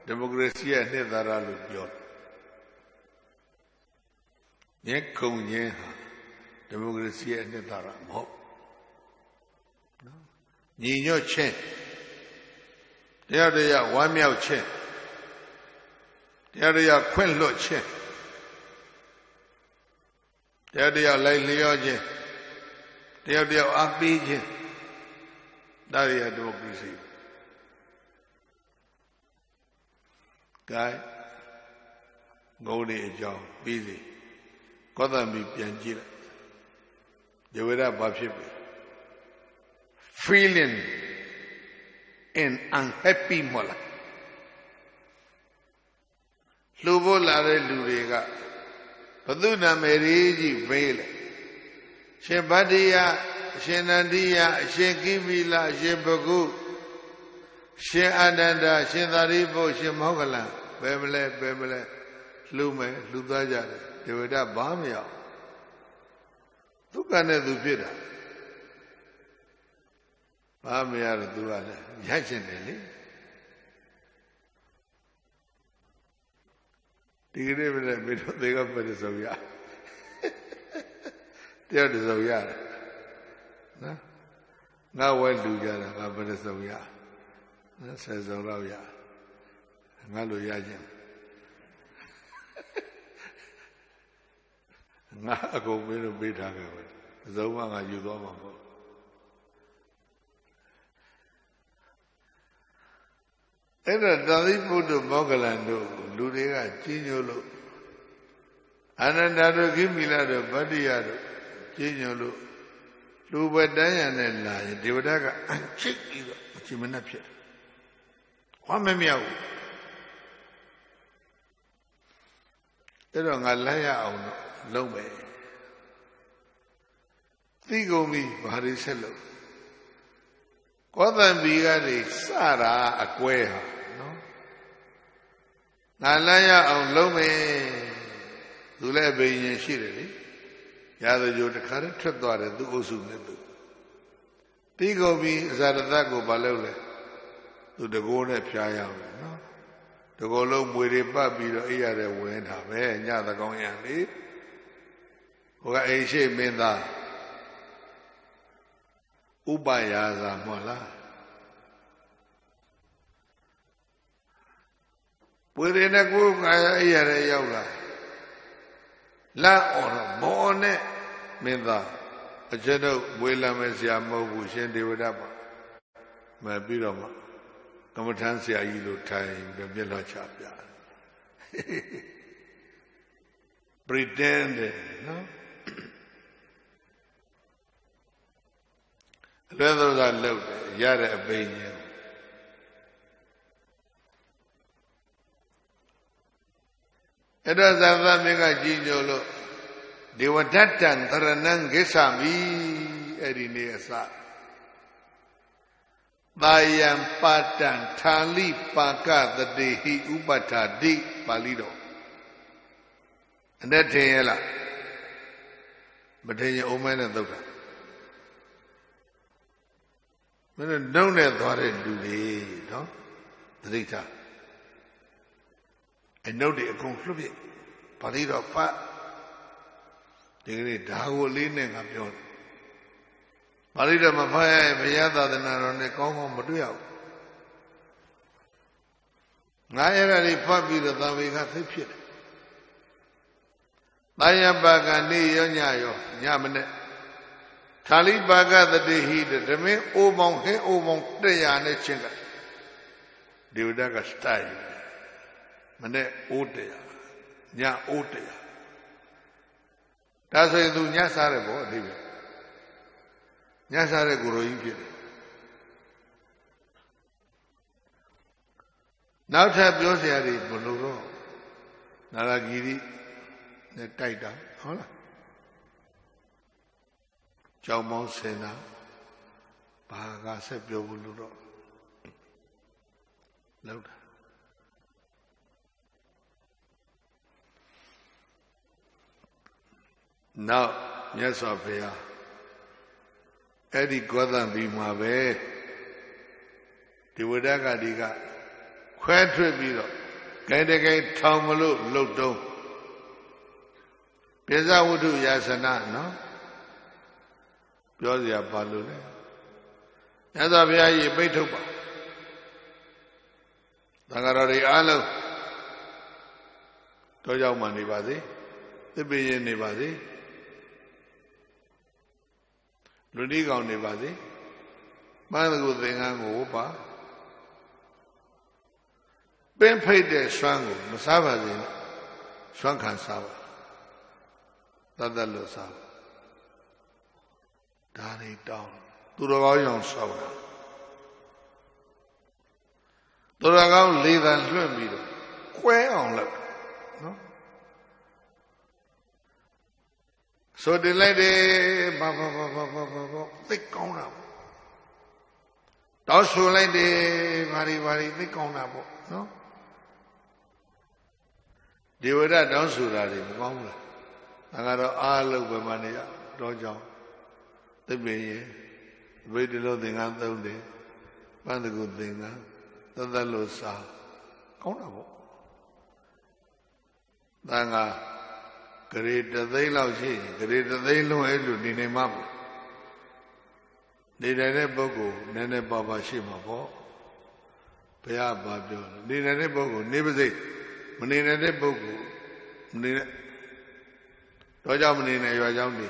ဒီမိုကရေစီရဲ့နှစ်သာရလို့ပြောတယ်ညှင်းခုန်ခြင်းဟာဒီမိုကရေစီရဲ့နှစ်သာရမဟုတ်နော်ညီညွတ်ခြင်းတရားတရားဝမ်းမြောက်ခြင်းတရားတရားခွင့်လွှတ်ခြင်းတရားတရားလိုက်လျောခြင်းတရားတရားအားပေးခြင်းဒါရီဒီမိုကရေစီကဲငုံနေအကြောင်းပြီးစီကောသမီပြန်ကြည့်လိုက်ဒေဝရဘာဖြစ်ပြီ feeling in unhappy မလားလှူဖို့လာတဲ့လူတွေကဘသူနာမည်ကြီးဘေးလေရှင်ဗတ္တိယအရှင်နန္ဒိယအရှင်ကိမိလအရှင်ဘဂုရှင်အနန္ဒာရှင်သာရိပုတ္တရှင်မောဂလံဘယ်မလဲလှူမယ်လှူသွားကြတယ်ဒေဝဒဘာမရဒုက္ခနဲ့သူဖြစ်တာဘာမရတော့သူကလည်းရချင်တယ်လေဒီကနေ့ပဲမေတို့သေးကပဲစုံရတရားတစုံရတယ်နော်ငါဝဲလူကြတာငါဘယ်လိုစုံရနော်ဆယ်စုံတော့ရငါလိုရခြင်းငါအကုန်မင်းတို့ပေးထားခဲ့ပဲအစုံမှငါယူသွားမှာမဟုတ် အဲ့တော့သာသီပုတ္တမောဂလန်တို့လူတွေကကြီးညိုလို့အာနန္ဒတို့ခိမိလတို့ဗတ္တိယတို့ကြီးညိုလို့လူဘတန်းရနဲ့လာရင်ဒေဝတာကအချိတ်ပြီးတော့အချိန်မနှက်ဖြစ်ဝမ်းမမြောက်ဘူးအဲ့တော့ငါလိုက်ရအောင်တော့လုပ်မယ်သိကုန်ပြီဘာတွေဆက်လို့ကောသံဘီကနေစတာအကွဲဟာနော်ငါလိုက်ရအောင်လုပ်မယ်သူလည်းဘိညာဉ်ရှိတယ်လေရာဇဂျိုတခါတည်းထွက်သွားတယ်သူအုပ်စုနဲ့သူသိကုန်ပြီအဇာတသကိုမလုပ်လဲသူတကိုးနဲ့ဖျားရအောင်နော်တကောလုံးမွေတွေပတ်ပြီးတော့အိရတဲ့ဝင်တာပဲညသကောင်းရလေဟိုကအိရှိမင်းသားဥပယာသာမဟုတ်လားပွေတွေနဲ့ကိုယ်အိရတဲ့ရောက်လာလာအော်တော့မောနဲ့မင်းသားအကျွန်ုပ်မွေးလမ်းမဲ့ဆရာမဟုတ်ဘူးရှင်ဒေဝဒတ်ပါမပြီးတော့မှကမ္မထမ်းဆရာကြီးလို့ထိုင်ပြီးမျက်လွှတ်ချပြpretend နော်အလွဲသုံးစားလုပ်တယ်ရတဲ့အပိညာအဲ့တော့ဇာသမင်းကကြီးညိုလို့ဒေဝဒတ္တံတရဏံဂစ္ဆမိအဲ့ဒီနေ့အစသာယံပါတံထာလိပါကတတိဟိဥပဋ္ဌာတိပါဠိတော်အနဲ့ထင်ရလားမထင်ရင်အုံးမဲနဲ့သုတ်တာမင်းနှုံနဲ့သွားတဲ့လူတွေနော်သတိထားအနှုတ်တွေအကုန်လွှတ်ပြပါဠိတော်ဖတ်ဒီကနေ့ဒါကိုလေးနဲ့ငါပြောတယ်ပါဠိတော်မဖတ်ရရင်ဘုရားသာသနာတော်နဲ့ကောင်းကောင်းမတွေ့ရဘူးငါအဲ့ဒါတွေဖတ်ပြီးတော့သာဝေကသိဖြစ်တယ်သာယပါကနေရောညရောညမနဲ့ထာလိပါကတတိဟိဓမင်းအိုမောင်ဟင်းအိုမောင်100နဲ့ချင်းကဒေဝဒကစတိုင်မနဲ့အိုး100ညအိုး100ဒါဆိုရင်သူညစားတယ်ပေါ့အဓိပ္ပာယ်ညစားတဲ့ကိုယ်တော်ကြီးဖြစ်တယ်နောက်ထပ်ပြောစရာတွေဘယ်လိုတော့နာရဂီရိနဲ့တိုက်တာဟုတ်လားကြောင်မောင်းစင်တာဘာကဆက်ပြောဘူးလို့တော့လောက်တာနောက်မြတ်စွာဘုရားအဲ့ဒီကောသံဘီမှာပဲဒီဝဒကဒီကခွဲထွက်ပြီးတော့ဂိုင်းတဂိုင်းထောင်မလို့လှုပ်တုံးပိဇဝတ္ထုယာစနာနော်ပြောစရာဘာလို့လဲမြတ်စွာဘုရားကြီးပိတ်ထုတ်ပါသံဃာတော်တွေအားလုံးတော့ကြောက်မှနေပါစေသစ်ပင်ရင်နေပါစေလူတိကောင်နေပါစေမန်းကုသင်္ကန်းကိုပါပင်ဖိတ်တဲ့ဆွမ်းကိုမစားပါစေနဲ့ဆွမ်းခံစားပါတတ်တတ်လို့စားဒါတွေတောင်းသူတော်ကောင်းရောင်ဆောက်တာသူတော်ကောင်းလေးသံလွှင့်ပြီးတော့ကွဲအောင်လုပ်နော်ဆိုတင်လိုက်တယ်ဘာသိကောင်းတာပေါ့တောက်ဆိုလိုက်တယ်ဘာတွေသိကောင်းတာပေါ့နော်ဒေဝရတောင်းဆိုတာတွေမကောင်းဘူးလားဒါကတော့အားလုံးပဲမနေရတော့ကြောင်းသိပင်ရေဝိတ္တလို့သင်္ကန်းသုံးတယ်ပန်းတကုသင်္ကန်းသတ်သက်လို့စားကောင်းတာပေါ့သံဃာဂရေတသိန်းလောက်ရှိရင်ဂရေတသိန်းလုံးအဲ့လိုနေနေမှာပေါ့နေတဲ့ပုဂ္ဂိုလ်နည်းနည်းပါရှိမှာပေါ့ဘုရားဘာပြောလဲနေတဲ့ပုဂ္ဂိုလ်နေပါစေမနေတဲ့ပုဂ္ဂိုလ်မနေတဲ့တော့ကြောင့်မနေနဲ့ရွာကြောင်းနေ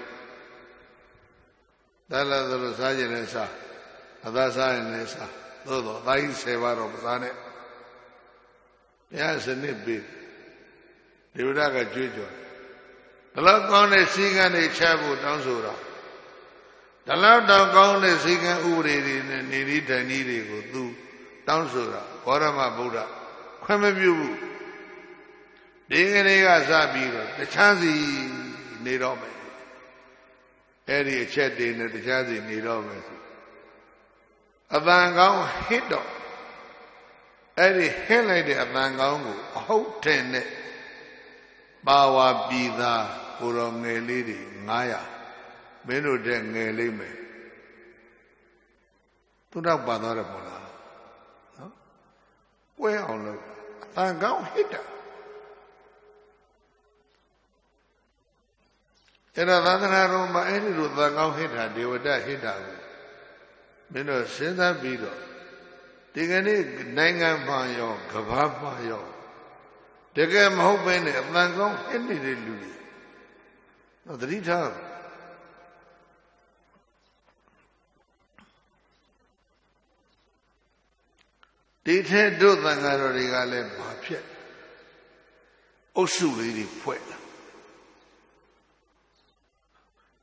တလည်းသလိုစားခြင်းနဲ့စားအသာစားရင်လည်းစားသို့တော့အသားကြီး10ပါးတော့မစားနဲ့ တရားစနစ်ပေးဒေဝရကကြွေးကြော်ဒါလောက်ကောင်းတဲ့စည်းကမ်းတွေချဖို့တောင်းဆိုတာဒါလောက်တော့ကောင်းတဲ့စည်းကမ်းဥပဒေတွေနဲ့နေရီတန်ကြီးတွေကိုသူတောင်းဆိုတာဘောရမဗုဒ္ဓခွင့်မပြုဘူးဒီကလေးကစပြီးတော့တခြားစီနေတော့မယ်အဲ့ဒီအချက်တွေနဲ့တခြားစီနေတော့မယ်ဆိုအတန်ကောင်းဟစ်တော့အဲ့ဒီဟစ်လိုက်တဲ့အတန်ကောင်းကိုအဟုတ်တဲ့နဲ့ပါဝါပြည်သားကိုတော်ငယ်လေးတွေ900မင်းတို့တဲ့ငယ်လေးမယ်သူတော့ပါသွားတယ်ပေါ့လားနော်ကွဲအောင်လို့အတန်ကောင်းဟစ်တာအဲ့တော့သာသနာတော်မှာအဲ့ဒီလိုသံကောင်းဟစ်တာဒေဝတဟစ်တာကိုမင်းတို့စဉ်းစားပြီးတော့ဒီကနေ့နိုင်ငံမှာရောကမ္ဘာမှာရောတကယ်မဟုတ်ဘဲနဲ့အတန်ကောင်းဟစ်နေတဲ့လူတွေတော့သတိထားဒီထဲတို့သံဃာတော်တွေကလည်းဘာဖြစ်အုပ်စုလေးတွေဖွဲ့လာ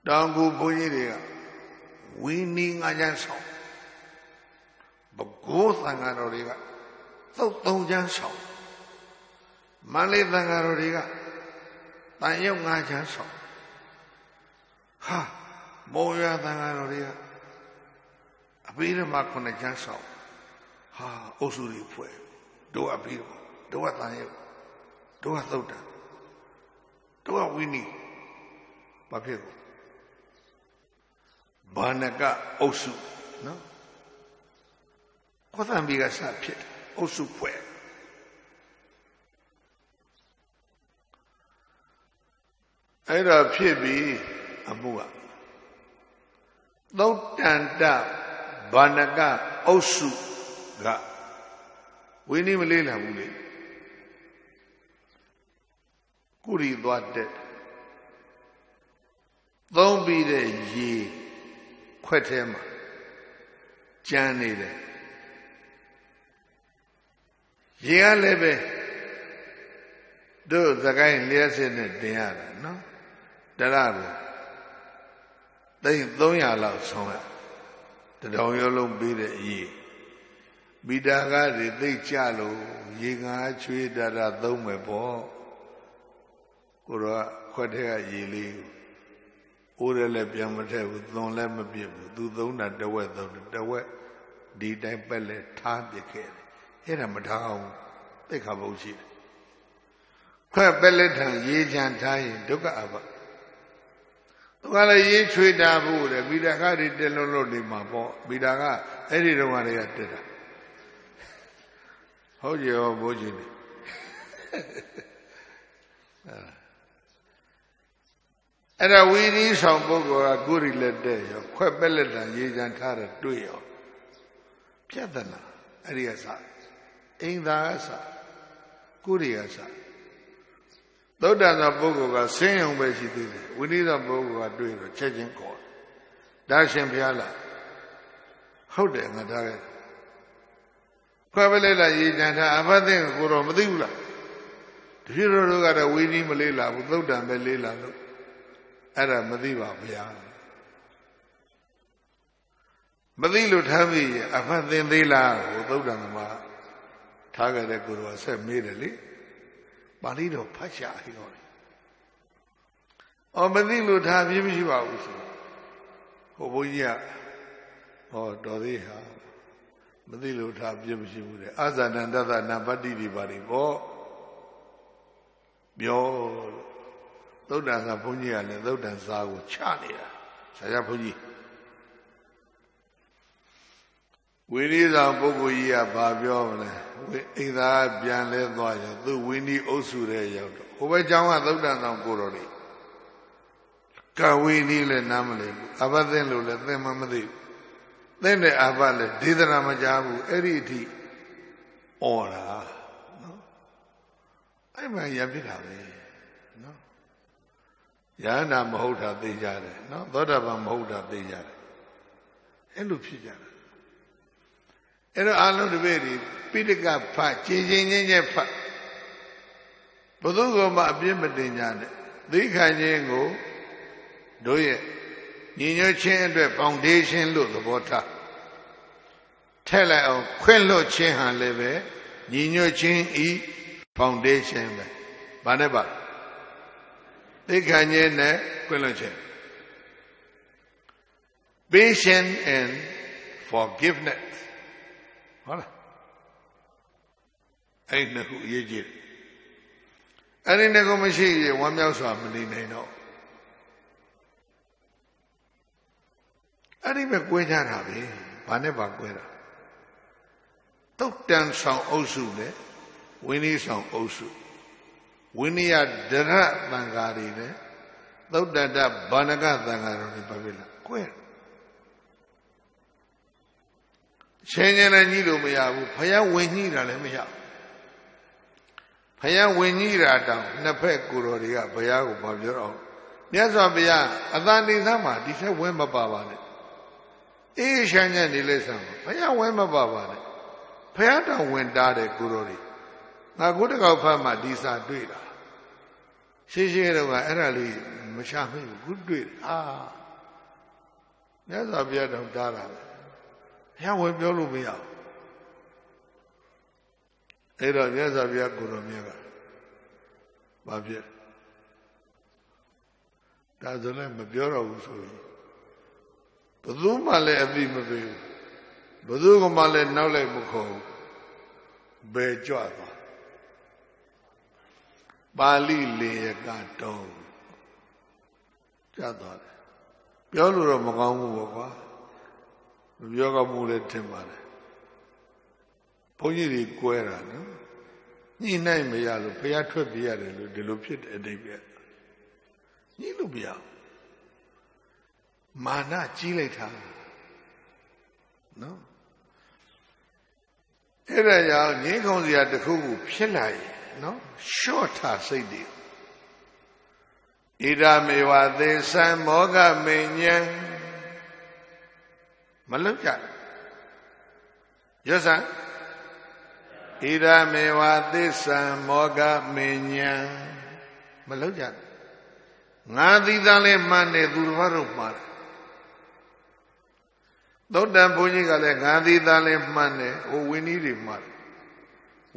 တောင်ကူဘုန်းကြီးတွေကဝီနီငါးချမ်းဆောင်ဘကိုးသံဃာတော်တွေကသုတ်သုံးချမ်းဆောင်မန္တလေးသံဃာတော်တွေကတန်ရုပ်ငါးချမ်းဆောင်ဟာမောရသံဃာတော်တွေကအပိဓမ္မာ9ချမ်းဆောင်ဟာအုပ်စုတွေဖွဲ့တို့အပိဓမ္မာတို့ကတန်ရုပ်တို့ကသုတ်တံတို့ကဝီနီဘာဖြစ်လဲဘာနကအုပ်စုနော်ခေါသံဘီကစဖြစ်အုပ်စုဖွဲ့အဲ့တော့ဖြစ်ပြီးအမှုကသုတ်တန်တဘာနကအုပ်စုကဝိနည်းမလေးလာဘူးလေကုရီသွားတဲ့သုံးပြီးတဲ့ရေခွက်ထဲမှာကျန်နေတယ်ရေကလည်းပဲတို့သကိုင်းလျှက်စစ်နဲ့တင်ရတာနော်တရကိုသိန်း300လောက်ဆုံးရတတောင်ရုံးလုံးပြီးတဲ့အရေးမီတာကားတွေသိကြလို့ရေငါချွေးတရသုံးမယ်ပေါ့ကိုတော့ခွက်ထဲကရေလေးအိုးရလည်းပြန်မထက်ဘူးသွန်လည်းမပြစ်ဘူးသူသုံးတာတဝက်သုံးတယ်တဝက်ဒီတိုင်းပက်လဲထားပြစ်ခဲ့တယ်အဲ့ဒါမထားအောင်သိခါဘုတ်ရှိတယ်ခွက်ပက်လက်ထံရေချမ်းထားရင်ဒုက္ခအပသူကလည်းရေချွေတာဖို့တယ်မိတာကတွေတက်လို့နေမှာပေါ့မိတာကအဲ့ဒီတော့ကလေးကတက်တာဟုတ်ကြရောဘိုးကြီးနေအဲ့ဒါဝီရီဆောင်ပုဂ္ဂိုလ်ကကိုရီလက်တဲ့ရောခွက်ပက်လက်တံရေချမ်းထားတဲ့တွေ့ရောပြဿနာအဲ့ဒီကစအိမ်သာကစကိုရီကစသုဒ္ဓသာပုဂ္ဂိုလ်ကဆင်းရုံပဲရှိသေးတယ်ဝိနည်းသာပုဂ္ဂိုလ်ကတွေ့တော့ချက်ချင်းခေါ်ဒါရှင်ဘုရားလားဟုတ်တယ်ငါထားခဲ့ခွက်ပက်လက်တံရေချမ်းထားအဘသိကိုတော့မသိဘူးလားတဖြည်းဖြည်းတို့ကတော့ဝီနည်းမလေးလာဘူးသုဒ္ဓံပဲလေးလာလို့အဲ့ဒါမသိပါဗျာမသိလို့ထားပြီအဖတ်သင်သေးလားဟိုသုဒ္ဓံမှာထားခဲ့တဲ့ကိုယ်တော်ဆက်မေးတယ်လေပါဠိတော်ဖတ်ရှာဟောတယ်အော်မသိလို့ထားပြင်းမရှိပါဘူးဆိုဟိုဘုန်းကြီးကဟောတော်သေးဟာမသိလို့ထားပြင်းမရှိဘူးတဲ့အာဇာနန္ဒသနာပတ္တိဒီပါလိပေါ့ပြောသုဒ္ဓံသာဘုန်းကြီးကလည်းသုဒ္ဓံစာကိုချနေတာဆရာဘုန်းကြီးဝိနည်းဆောင်ပုဂ္ဂိုလ်ကြီးကဘာပြောမလဲအိမ်သာပြန်လဲသွားရောသူဝိနည်းအုပ်စုတဲ့ရောက်တော့ဟိုဘက်ကျောင်းကသုဒ္ဓံဆောင်ကိုတော်လေးကဝိနည်းလည်းနားမလဲဘူးအဘသင်လို့လည်းသင်မှမသိဘူးသင်တဲ့အဘလည်းဒေသနာမကြားဘူးအဲ့ဒီအထိအော်တာနော်အဲ့မှရဖြစ်တာပဲနော်ယန္တာမဟုတ်တာသိကြတယ်နော်သောတာပန်မဟုတ်တာသိကြတယ်အဲ့လိုဖြစ်ကြတာအဲ့တော့အလုံးတစ်ပည့်တွေပိဋကဖတ်ချင်းချင်းချင်းချင်းဖတ် သူကမှအပြစ်မတင်ကြနဲ့သီးခံခြင်းကိုတို့ရဲ့ညီညွတ်ခြင်းအတွက် foundation လို့သဘောထားထည့်လိုက်အောင်ခွင့်လွှတ်ခြင်းဟာလည်းပဲညီညွတ်ခြင်းဤ foundation ပဲဘာနဲ့ပါသီးခံခြင်းနဲ့ခွင့်လွှတ်ခြင်း patience and forgiveness ဟုတ်လားအဲ့နှစ်ခုအရေးကြီးတယ်အဲ့ဒီနှစ်ခုမရှိရင်ဝမ်းမြောက်စွာမနေနိုင်တော့အဲ့ဒီပဲကွဲကြတာပဲဘာနဲ့ပါကွဲတာတုတ်တန်ဆောင်အုပ်စုနဲ့ဝိနည်းဆောင်အုပ်စုဝိနည်းဒရသံဃာတွေနဲ့သုတ္တတဘာနကသံဃာတွေဘာဖြစ်လဲကွဲချင်းချင်းလည်းညှိလို့မရဘူးဖယားဝင်ညှိတာလည်းမရဘူးဖယားဝင်ညှိတာတောင်နှစ်ဖက်ကိုယ်တော်တွေကဘုရားကိုဘာပြောတော့မြတ်စွာဘုရားအတန်နေသားမှာဒီဆက်ဝင်မပါပါနဲ့အေးရှမ်းညံ့နေလဲဆံဘုရားဝင်မပါပါနဲ့ဖယားတောင်ဝင်တားတယ်ကိုယ်တော်တွေငါကိုတကောက်ဖတ်မှဒီစာတွေ့တာရှင်းရှင်းတော့ကအဲ့ဒါလေးမရှာမိဘူးခုတွေ့တယ်မြတ်စွာဘုရားတောင်တားတာပဲဘုရားဝင်ပြောလို့မရဘူးအဲ့တော့မြတ်စွာဘုရားကိုယ်တော်မြတ်ကဘာဖြစ်ဒါဆိုလည်းမပြောတော့ဘူးဆိုရင်ဘယ်သူမှလည်းအသိမပေးဘူးဘယ်သူကမှလည်းနောက်လိုက်မခေါ်ဘူးဘယ်ကြွသွားပါဠိလေယကတော်ကြသွားတယ်ပြောလို့တော့မကောင်းဘူးပေါ့ကွာမပြောကောင်းဘူးလည်းထင်ပါတယ်ဘုန်းကြီးတွေကွဲတာနော်ညှိနှိုင်းမရလို့ဘုရားထွက်ပြရတယ်လို့ဒီလိုဖြစ်တဲ့အတိတ်ပဲညှိလို့မရမာနကြီးလိုက်တာနော်အဲ့ဒါကြောင့်ငြင်းခုံစရာတစ်ခုခုဖြစ်လာရင်နော်ရှော့ထားစိတ်တွေဣဒာမေဝသေသံမောဂမေညံမလွတ်ကြရွတ်စံဣဒာမေဝသေသံမောဂမေညံမလွတ်ကြငါသီးသားလဲမှန်တယ်သူတစ်ပါးတော့မှားတယ်သုတ္တန်ဘုန်းကြီးကလည်းငါသီးသားလဲမှန်တယ်ဟိုဝိနည်းတွေမှားတယ်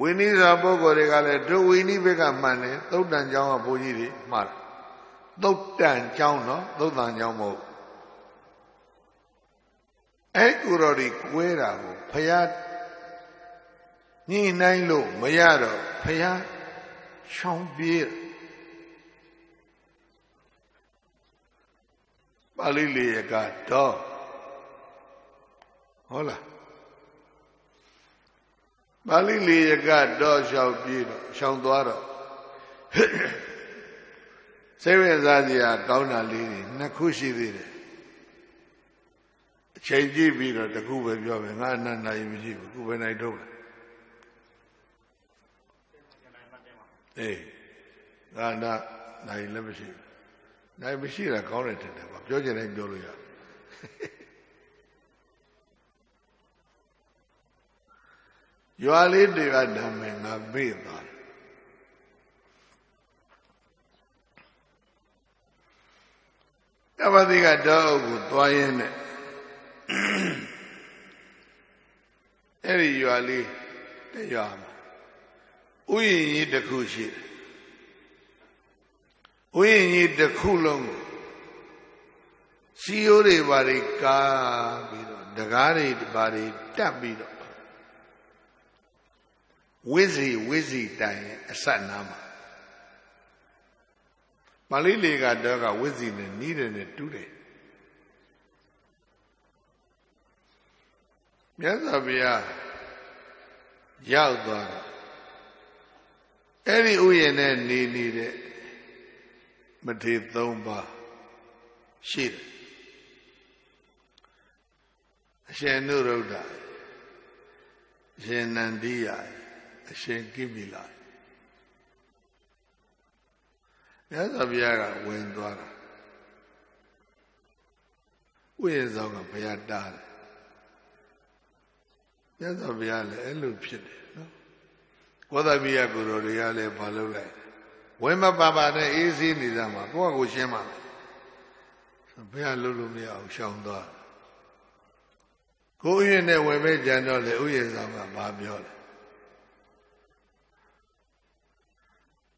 ဝိနည်းစာပုဂ္ဂိုလ်တွေကလည်းဒုဝိနည်းဘက်ကမှန်တယ်သုတ္တန်ကျောင်းကဘုန်းကြီးတွေမှားတယ်သုတ်တန်ကျောင်းနော်သုတ်တန်ကျောင်းမဟုတ်အဲ့ကိုယ်တော်ဒီကွဲတာကိုဖယားညှိနှိုင်းလို့မရတော့ဖယားရှောင်ပြေးပါဠိလေယကတော့ဟုတ်လားပါဠိလေယကတော့ရှောင်ပြေးတော့ရှောင်သွားတော့စိတ်ဝင်စားစရာကောင်းတာလေးတွေနှစ်ခုရှိသေးတယ်အချိန်ကြည့်ပြီးတော့တခုပဲပြောမယ်ငါအနန္တနိုင်မရှိဘူးခုပဲနိုင်တော့တယ်အေးငါအနန္တနိုင်လည်းမရှိဘူးနိုင်မရှိတာကောင်းတယ်တဲ့ကွာပြောချင်တိုင်းပြောလို့ရရွာလေးတွေကနာမည်ငါမေ့သွားတယ်တပ္ပတိကတော့ကိုသွားရင်းနဲ့အဲ့ဒီရွာလေးတရွာမှာဥယျာဉ်ကြီးတစ်ခုရှိတယ်ဥယျာဉ်ကြီးတစ်ခုလုံးကိုစီယိုးတွေဘာတွေကားပြီးတော့တကားတွေဘာတွေတက်ပြီးတော့ဝိဇိတိုင်အစတ်နာမှာပါဠိလေကတော့ကဝိဇိနဲ့နီးတယ်နဲ့တူးတယ်မြတ်စွာဘုရားရောက်သွားတော့အဲ့ဒီဥယျာဉ်နဲ့နေနေတဲ့မထေရ၃ပါးရှိတယ်အရှင်နုရုဒ္ဓအရှင်နန္ဒီယအရှင်ကိမိလမြတ်စွာဘုရားကဝင်သွားတာဥယျာဉ်ဆောင်ကဘုရားတားတယ်မြတ်စွာဘုရားလည်းအဲ့လိုဖြစ်တယ်နော်ကောသပိယကိုယ်တော်တွေကလည်းမလုပ်လိုက် Wema Baba ne easy nizama, go go shema. Bea lulu me out shang do. Go in there when me jano le uyezama babiole.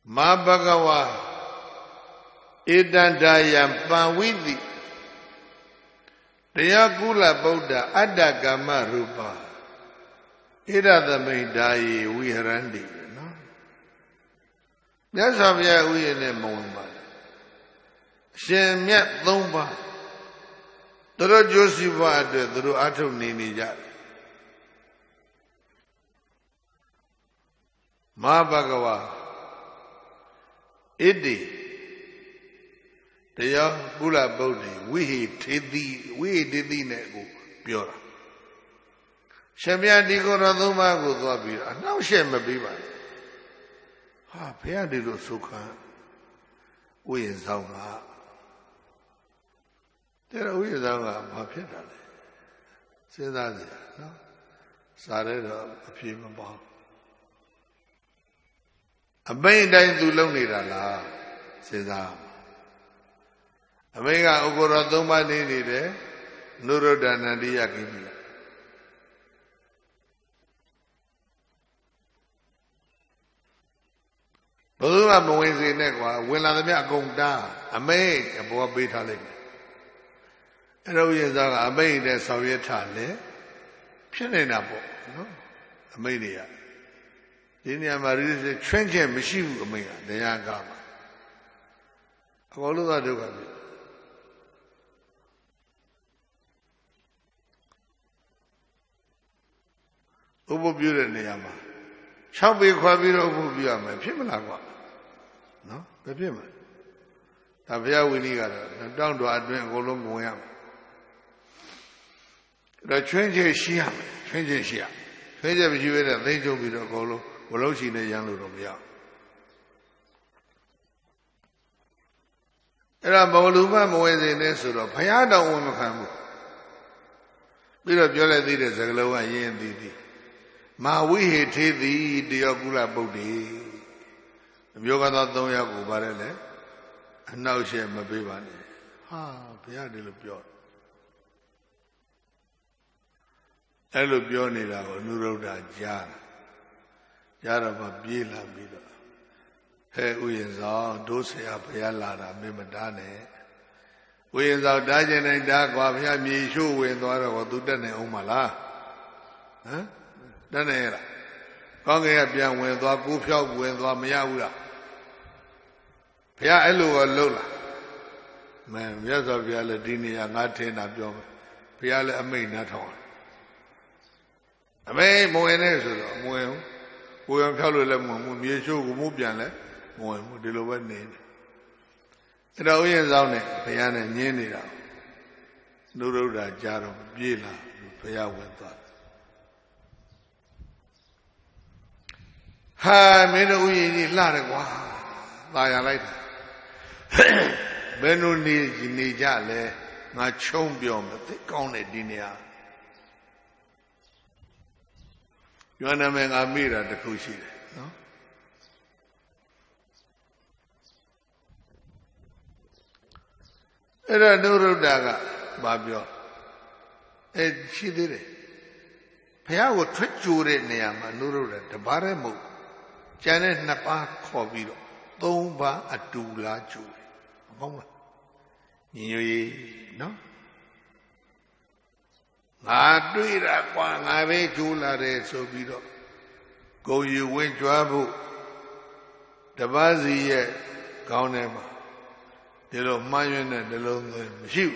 Ma Bhagawa Idandayam Pawidi Dayakula Buddha Adagama Rupa Idadame Dayi Viharandi. That's how we are in a moment. Shem yet Lumba. The Lord Joseph, the Lord Atom Ninija. Ma Bhagawa Idi Daya Gula Bodhi, we did thee nego pure. Shemya Digo Raduma Gudabir, and now Shem Biba. Ah, Piadido Suka, we in Zanga. There are we Zanga, Mapita. Say that, no? Started a few about. A main day to Lonira, says I. A mega Ogoradoma needed, Nuro Danadia Gimila. Bula Moise Negua, when I met going down, a maid a boy beat her leg. And oh, yes, I made that Soviet Tale, Pianabo, no? A mania. Dinia Marie, trenching machine, the young gama. I will look at it. Ubu Buren Yama. Shall be quite Ubu Biama, Pimala. No, the Pima. Tavia Winigara, down to Advent Golom Goyam. The change is Shia, change is Shia. Change of you at they don't be the Golo, Woloshi in the young Lumia. There are Moluma Moes in Nesuro, Payada Omakamu. Bit of Jola did as a low and yen didi. Ma we hate thee, the Ogula Bodhi. Yoga not know Yago Barele, and now she am a baby. Ah, Piadil Pure. Elubioni, Nuroda Jar. Jaraba Bila Bila. Hey, we is all Dosia Piala, Mimadane. We is our Dajan and Dagwa, Mishu, and Dora Dudane Omala. Huh? Danera. Conga Bian with Gupia with Miaula. Pia Elu or Lola. Man, yes, of Yala Dini and Latin of Jom. Piala Amin at all. A may Moenes, Moem, who am Kalulam, Mieshu, Mubian, Moem, Dilovan name. It always on it, Piana and Yenida. Nuruda Jarum, Bila, Pia went that. Ha, made a wee Laragua, Laya later. Benu ni jale, na chombiom, the cone dinia. You are not a mirror, the Kushi, no? There are no Rodaga, Babio. And she did it. Pia would trick you in Niama, Nuru, the Baremo. Janet Napa Covido, Tomba Atula Ju. No? I do it at one, I make Jula de Sobido. Go you win Jabu. The Bazi yet, Gaunema. The low Mayan and the low Mishu.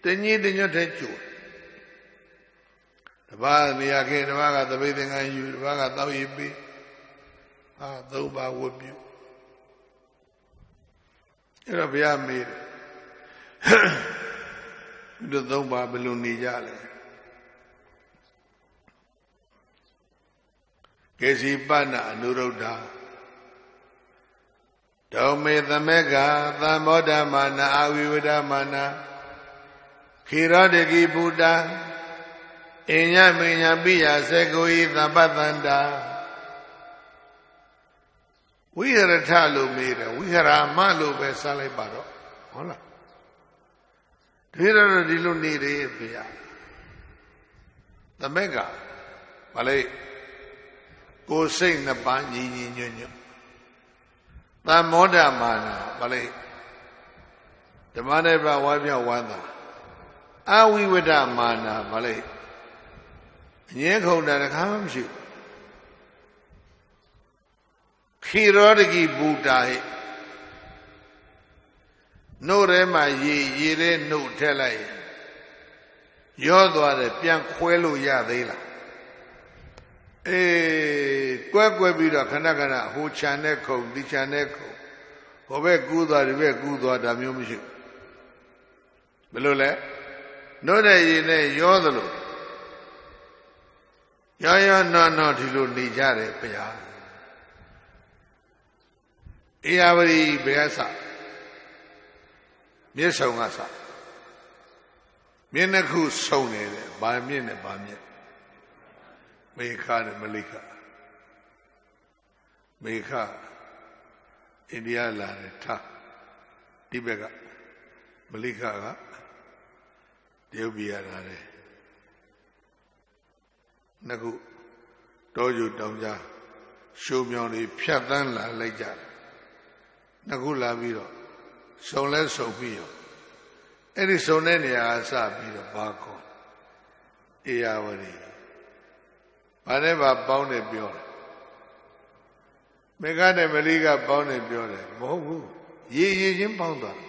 Then you didn't take you. The Bazi again, the Vaga, the bathing on you, the Vaga, though you be. Ah, though by would you. It'll be a made. The though by Balloon Jale. Kesi Bana, Nuroda. Don't me the mega, the Modamana, Avividamana. Kiradegi Buddha. Inya Minya Bia, Segui, the Batanda. ဝိဟရထလို့မေးတယ်ဝိဟရာမလို့ပဲစားလိုက်ပါတော့ဟုတ်လားဒီတော့ဒီလိုနေတယ်ဖေရသမက်ကဘာလဲကိုယ်စိတ်နှစ်ပါးညီညီညွတ်ညွတ်သံမောဒမာနဘာလဲဓမ္မနဲ့ပါဝါပြောက်ဝမ်းသာအဝိဝဒမာနဘာလဲအငင်းခုန်တာတခါမှမရှိဘူးခိရောဒကိဘူတာဟိနှုတ်ထဲမှာရေထဲနှုတ်ထက်လိုက်ရောသွားတယ်ပြန်ခွဲလို့ရသေးလားကွဲပြီးတော့ခဏခဏဟိုခြံနဲ့ခုံဒီခြံနဲ့ခုံဟိုဘက်ကူးသွားဒီဘက်ကူးသွားဒါမျိုးမရှိဘူးဘယ်လိုလဲနှုတ်တဲ့ရေနဲ့ရောသလိုရောနော်ဒီလိုနေကြတယ်ဗျာဧရာဝတီဘယ်ကစမြစ်ဆုံကစမြစ်နှစ်ခုဆုံနေတယ်ဗာမြစ်နဲ့ဗာမြစ်မေခနဲ့မလိခမေခအိန္ဒိယလာတယ်ထားဒီဘက်ကမလိခကတရုတ်ပြည်လာတယ်နှစ်ခုတောကျတောင်ကြားရှုံမြောင်တွေဖြတ်တန်းလာလိုက်ကြတယ်နှစ်ခုလာပြီးတော့စုံလဲစုံပြီးရောအဲ့ဒီစုံတဲ့နေရာကစပြီးတော့ဘာခေါ်ဧရာဝတီဘာနဲ့ဘာပေါင်းတယ်ပြောတယ်မေဃနဲ့မလိကပေါင်းတယ်ပြောတယ်မဟုတ်ဘူးရေချင်းပေါင်းသွား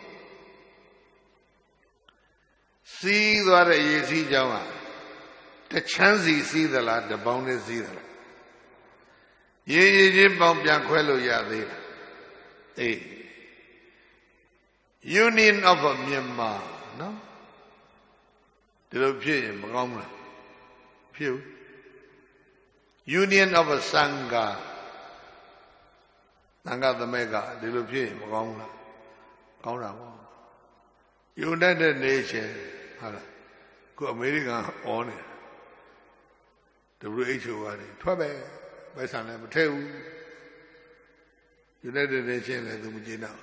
စီးသွားတဲ့ရေစီးကြောင်းကတချမ်းစီစီးသလားတပေါင်းနဲ့စီးသလားရေချင်းပေါင်းပြန်ခွဲလို့ရသေးလားUnion of Myanmar နော်ဒီလိုဖြစ်ရင်မကောင်းဘူးလားဖြစ်ဘူး Union of Sangha သံဃာသမက်ကဒီလိုဖြစ်ရင်မကောင်းဘူးလားကောင်းတာပေါ့ United Nations ဟုတ်လားခုအမေရိကန်အော်နေ WHO ကနေထွက်ပဲပိုက်ဆံလည်းမထည့်ဘူး United Nations လည်းသူမကျေနပ်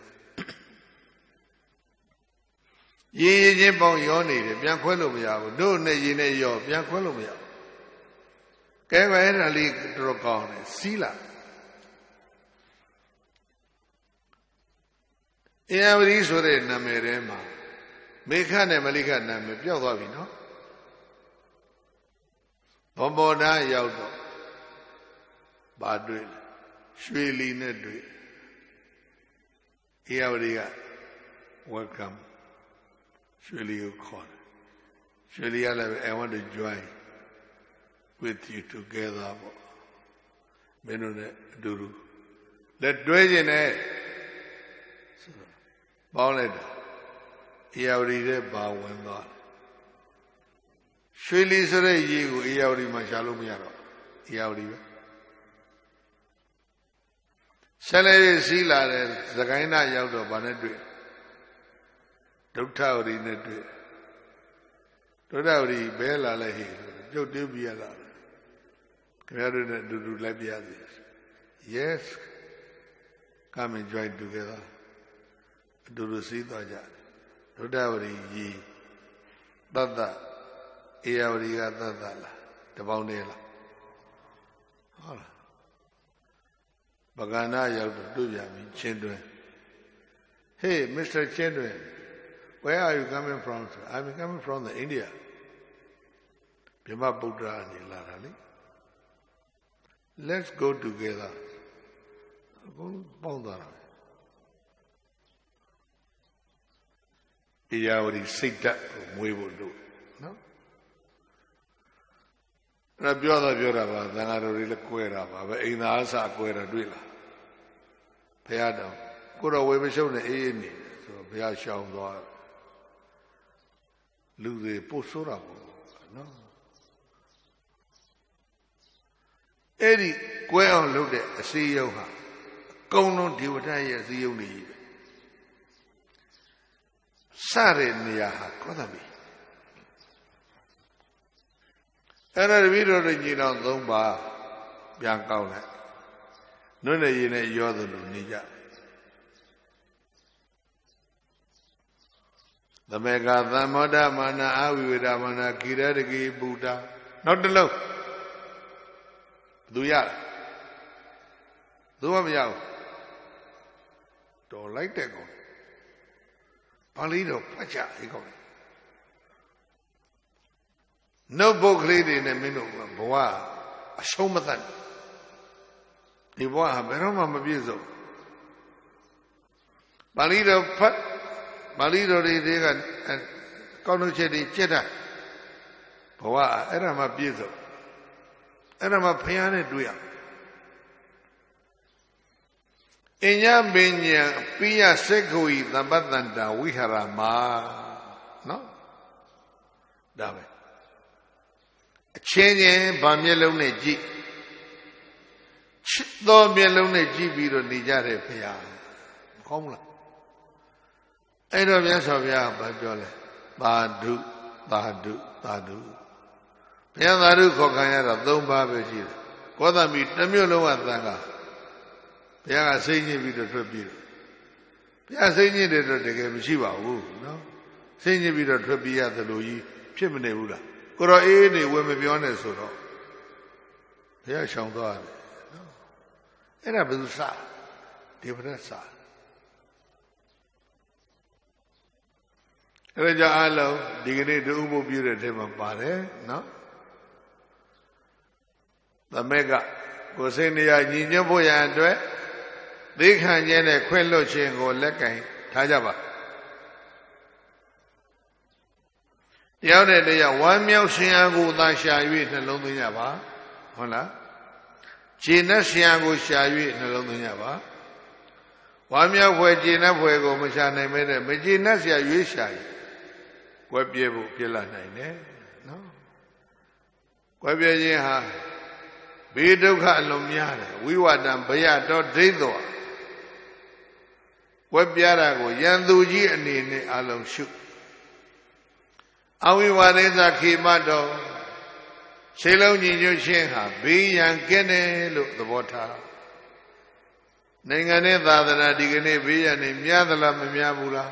ရေချင်းပေါင်းရောနေတယ်ပြန်ခွဲလို့မရဘူးတို့နဲ့ရေနဲ့ရောပြန်ခွဲလို့မရဘူးကဲပဲအဲ့ဒါလေးတော်ကောင်းတယ်စီးလာဧရာဝတီဆိုတဲ့နာမည်ထဲမှာမေခနဲ့မလိခနာမည်ပြောက်သွားပြီနော်ဘောဓာရောက်တော့ဘာတွေ့လဲရွှေလီနဲ့တွေ့ဧရာဝတီက welcome ရွှေလီကိုခေါ်တယ်ရွှေလီကလည်း I want to join with you together ပေါ့မင်းတို့နဲ့အတူတူလက်တွဲခြင်းနဲ့ပေါင်းလိုက်တာဧရာဝတီထဲပါဝင်သွားရွှေလီဆိုတဲ့ရေကိုဧရာဝတီမှာရှာလို့မရတော့ဧရာဝတီပဲဆက်လက်စီးလာတဲ့သခိုင်းနာရောက်တော့ဗာနဲ့တွေ့ဒုဋ္ဌဝရီနဲ့တွေ့ဒုဋ္ဌဝရီဘဲလာလိုက်ဟိပြုတ်တင်းပြရလာခင်ဗျားတို့နဲ့အတူတူလိုက်ပြရစီ Yes come and join together အတူတူစီးသွားကြဒုဋ္ဌဝရီကြီးသတ္တဧရာဝတီကသတ္တလားတပေါင်းတည်းလားဟုတ်လားပကန္နာရောက်တော့တွေ့ပြန်ပြီချင်းတွင် Hey Mr. Chindwin where are you coming from I'm coming from the India မြမဗုဒ္ဓအနေလာတာလေ Let's go together ဘုံပေါင်းသွားတာဧရာဝတီစိတ်ဓာတ်ကိုမွေးဖို့လို့နော်အဲ့ပြောတာပါသံဃာတော်တွေလည်းကွဲတာပါပဲအိမ်သာအစကွဲတာတွေ့လားဘုရားတော်ကိုတော်ဝေမရှုံးနဲ့အေးနေဆိုတော့ဘုရားရှောင်သွားလူတွေပို့ဆိုးတာပေါ့နော်အဲ့ဒီကွဲအောင်လုပ်တဲ့အစည်းအရုံးဟာအကုန်လုံးဒေဝတာရဲ့အစည်းအရုံးတွေကြီးပဲစတဲ့နေရာဟာကောသမိအဲ့ဒါတပည့်တော်တွေညီတော်၃ပါးပြန်ကောက်လိုက် ne yene yodalu nija. The mega Thamoda mana avida mana kirarigi Buddha. Not the love. Do ya? Do ya? Don't like that one. Palido, Pacha, he called it. No book lady in a minute, Boa, a showmathan. The Boa, Beroma Mabizo. Palido, Palido, and Conucci, Cheta. Boa, Erama Bizo. Erama Piane Duya. Inya Binya, Pia Segui, the Badanda, Wiharama. No? Damn it. Change Bamyelone G. Though Mielone G. Biro Nijare Pia. Homeland. I don't yes of ya, Bajole. Badu, Badu, Badu. Pianaru Kokayara, don't babaji. Koda meet Namulo and Tanga. Pia singing with the tribute. Pia singing the game Shiva, no? Singing with the tribute at the Louis, Chimney Buddha. Koro any women be honest or not. Here shall God. And I will say, different side. Raja Alo, dignity to Ubu Buret him a pare, no? The mega Gosenia Nijaboya and Dwe, they can get a quello chain or lekai, Tajaba. The other day, 1 meal Siago Dasha in a Londonaba, Hola. China Siago Shawi in a Londonaba. 1 meal where Gina Fuego Machana made a Magina Sia Yishai. Quabiabo Pilla Nine, no? Quabia Biduka Lumiana, we were done by a dot Dido. Quabiarago, Yanduji and in Alum Shoot. Awi Wareza Kimado Selo Nino Shenha, be and Kene look the water. Ningane Dadana Digane be and in Yadala Miabula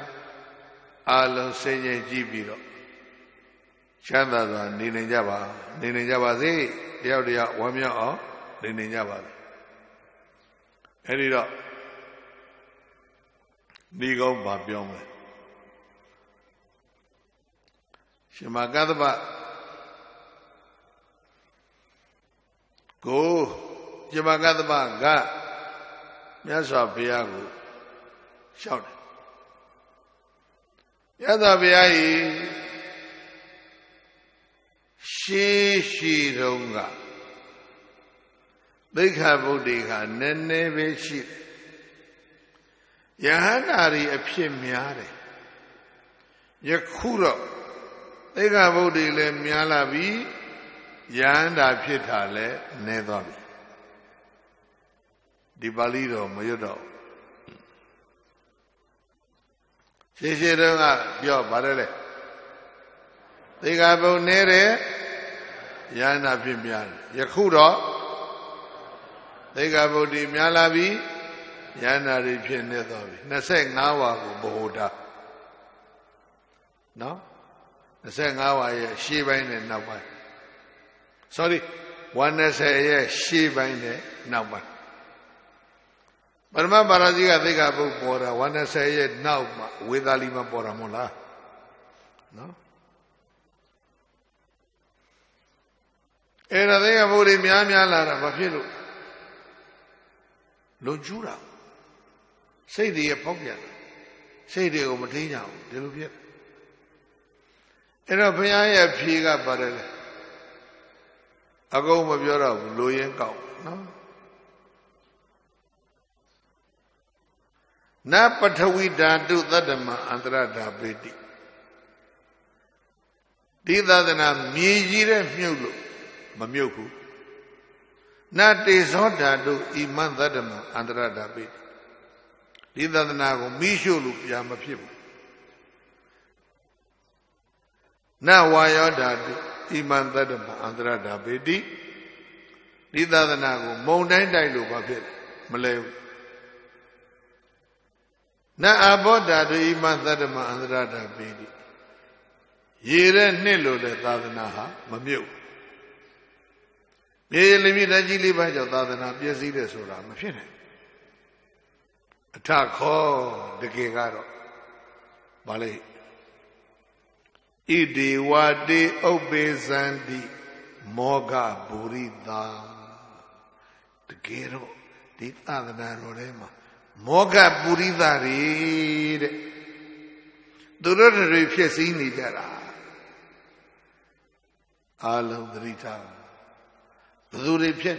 Alo Senya Gibiro Chanda Ninjaba Z, Yaudia Wamia or Ninjaba. Head it up. Nigo Babiome. Shimagadaba Go Shimagadaba Ga Yasa Piago shout Yada Biai Shi Ronga Bika Bodika Nene Vishi Yahanari Epimiare Yakuro They got body le Mialabi, Yanda Pitale, Nedobi. Di Balido, Mayodo. She said, Yo, Barele. They got body nere, Yanda Pimian. Yakuro, they got body Mialabi, Yanda Ripin Nedobi. Naseng Nawa Boda. No? The same hour, she bang and no one. Sorry, one say, she bang no one. But my Baraziga, they got book border, one say, no, with Alima Boramola. No? And I think about him, Yamia Bafilo. Lo Jura. Say the Apogia. Say the Omatina, the Lubia. And a Pia Piga Barrel. I go with your Luyan cow, no? Napatawi Dadu Dadama Andrada Beti. Dida than a Mijire Mulu, Mamuku. Not is hot Dadu Iman Dadama Andrada Beti. Dida than I go Mishulu Yama people. Now why are that Iman Dadama Andrada Bedi? Dida the Nago, Mountain Dilu Buffet. Malay. Na aboda do iman tadama andrada bedi. Yere nilo de tadanaha mamyu. Ye limi dajili bajo tadana piasi de sura mafine. Atakho dekegaro. Balay. Idi wadi obezandi moga burida. Dekero di tadana rorema. Moga burida re. Durore piasi ni jara. Alam drita. Dure pian.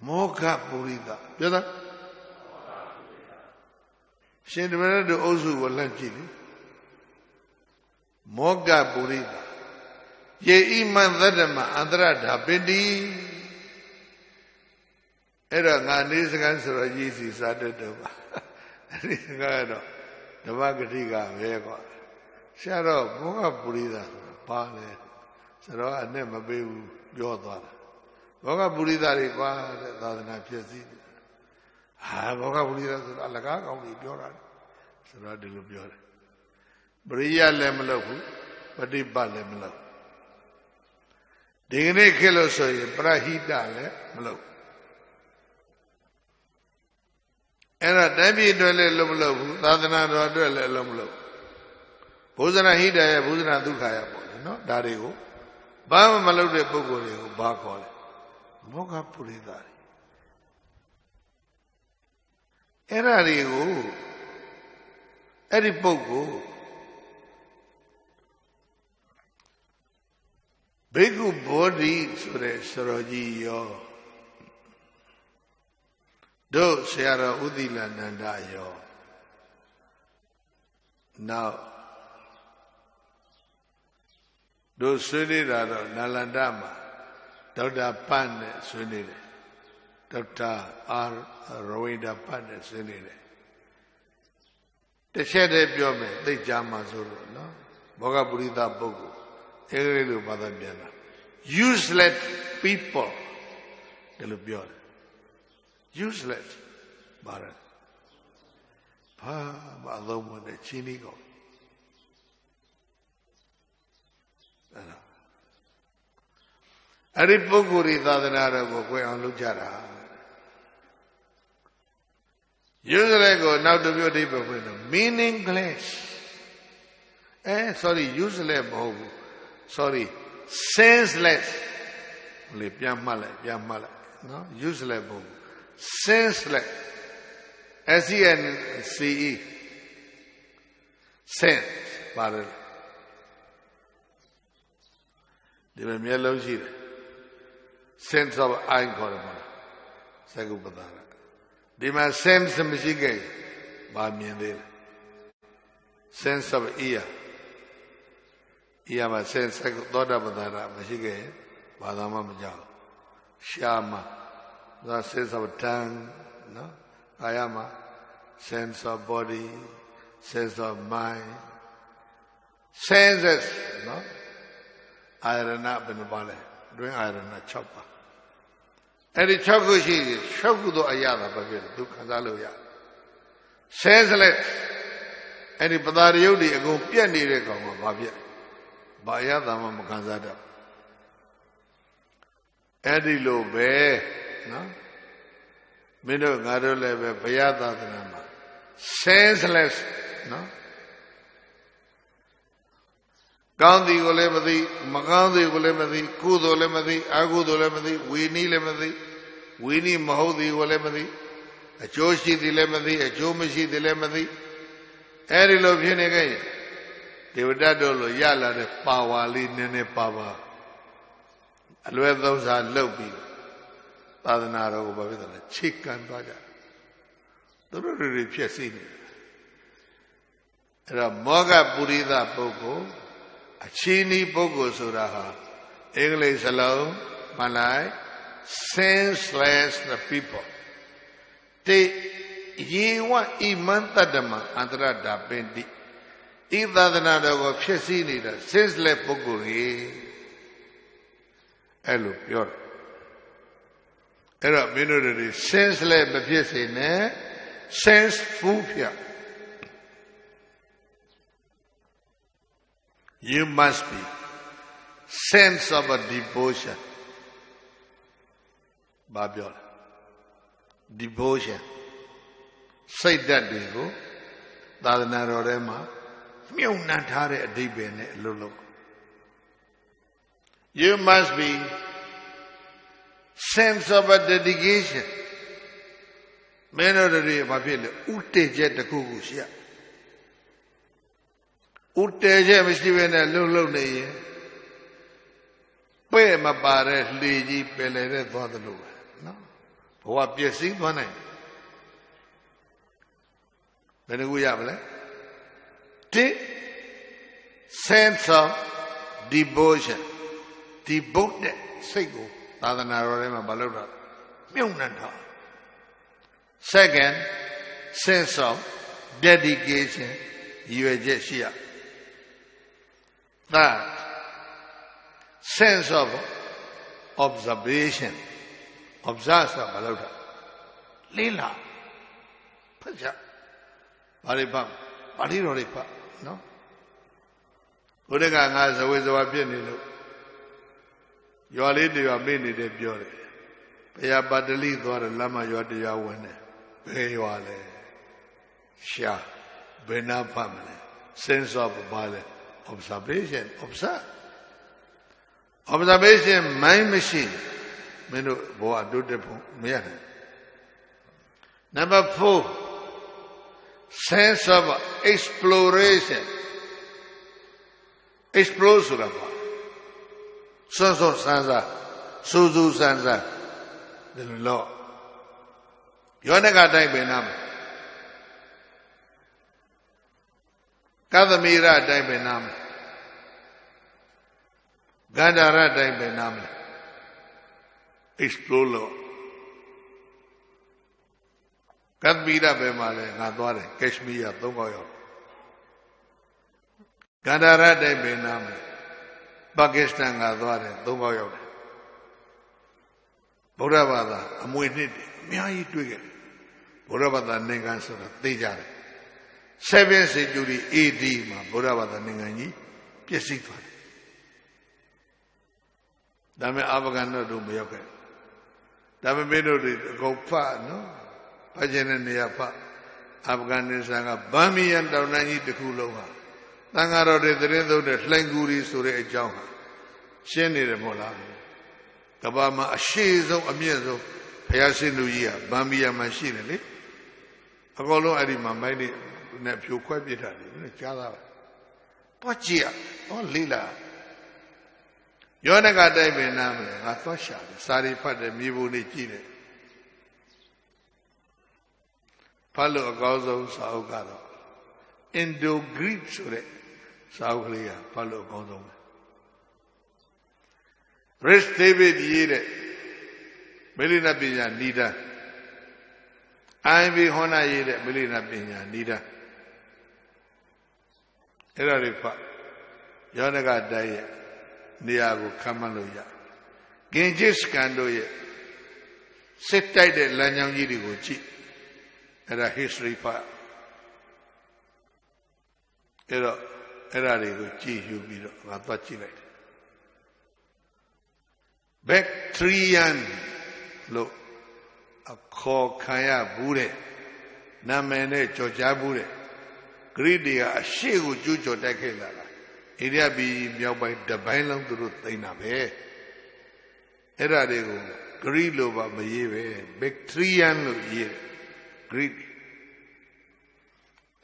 Moga burida. Jada. Shendmana do ozu walanchili. Moga burida. Ye iman dadama andrada bindi. Era ngani sekan sura jisi sada doba. Ini sekan doba ketiga bego. Siapa moga burida pale. Sura ane mabebu jodoh. Moga burida rikwa dadana piasi. Ah moga burida sura laga kau ni joran. Sura dulu joran. Beriya lemlaku, badi balemlaku. Dingane kelo soye prahida lemlaku. Era dabi dole lemlaku, tadana dole lemlaku. Bhojana hida ya, bhojana dukha ya bole, no? Dari ko, bama malau de pogore ko, ba kole. Moga puri dari. Era ri ko, eri pogo. Bhikkhu Bodhi sure Saroji yo. Do Sayara Udila Nanda yo. Now, do Sunida Nalandama, Dr. Pan Sunida, Dr. R. Rawida Pan Sunida. The Shade Biome, the Jama Zuru, no? Boga Burida Bogu. Useless people. Useless. Barat. Pa badomo de chinigo. Aripoguri dadanara go kwe an lujara. Useless go now to be a meaningless. Sorry, useless bohu. Sorry, senseless. No, useless. Senseless. S-E-N-C-E. Sense. Parallel. Dime mi allo jire. Sense of eye korama. Sagu patara. Dime sense machige. Ba miende. Sense of ear. Iyama sense thoda patara machige. Badama majao. Shama. The sense of tongue. No. Ayama. Sense of body. Sense of mind. Senses. No. Irona benabale. Doing irona chopper. And the chokushi, shokudo ayada babir, dukazaloya. Senseless. And the Padariodi ago piani rekama babia. Bayada mamakazada. Edi lobe, no? Mino gado lebe, bayada dama. Senseless, no? Gandhi golemadi, Magandhi golemadi, Kudo lemadi, Agudo lemadi, Winnie lemadi, Winnie Mahodi golemadi, a Joshi dilemadi, a Jomishi dilemadi, Eri lo viene again. They would dadolo yala de power, nene power. And where those are low people, Tadanaro Bavidana, chicken baja. The really piacini. Era Moga Burida Boko. Chini Bogo Suraha, English alone, Malay, senseless the people. They ye want imantadama andra da bendi. Either than other of Chesini, senseless Boguri. Elu, your Era minority sense le bapyese ne sense fufya. You must be sense of a devotion. Babyola. Devotion. Say that people. Dadana Rorema. Myunantare adibene lulu. You must be sense of a dedication. Minority babyle uteje takugusia. Uteje misivene lulu neye. Pe mapare liji pelere dwadlu. No. Bhawa pyesi dwanai. Benuguya sense of devotion. Devoted. Say go. Second, sense of dedication. Third, sense of observation. Observe the Lila. Paja. Baribam. Bariroripa. No? Buddha has a way of opinion. You are lady, you are many de beauty. They are badly or a lama, you are the Yawane. Where you are, Shah, Bena family, sense of ballet, observation, observe. Observation, mind machine. Menu, boa, do the Miana. Number 4, sense of exploration. Explosive. So sansa, suzu sansa, the law. Yonaga dai benam. Kadamira dai benam. Gandara dai benam. Explore. Kadmira bemale, Nadware, Kashmir, Tongoyo. Gandara dai benam. Pakistan Gadware, Tongoyo. Buddhavada, Amuinid, Miai Twigger. Buddhavada Negansura, Tejare. 7th century AD, ma Buddhavada Nengani, Piesitwa. Dame Avagano do Mioke. Dame Medo go far, no? Pajana Niapa, Afghanistan, Bami and Downani de Kuloha. Tangaro de Redo de Slanguri Sure Jaha. Sheni de Mola. Kabama Ashizo Amiezo, Payasinuia, Bambia Machine. Agolo Arima, my nephew quite bitter. Chala. Pachia, oh Lila. Yonaga Daibe Namle, Atosha, Sari Pade Mibuni Chile. Palo Gozo Saugado. Indo Greek Sure. Sauglia, Palo Gozo. Rest David Yere, Melina Pina Nida. I be Hona Yere, Melina Pina Nida. Eraripa, Yonaga Daya, Niago Kamaloya. Genjis Kandoye, sit tight at Lanyang Yidiguchi, at a history part. Erarigo, you be Rapachile. Bactrian lo a call Kaya Bude Namene Georgia Bude Greedy a Shegu Jujo Dekela Iria be meow by the Bailam to Tainabe Eradego Grilo Babayeve Bactrian lo ye greedy.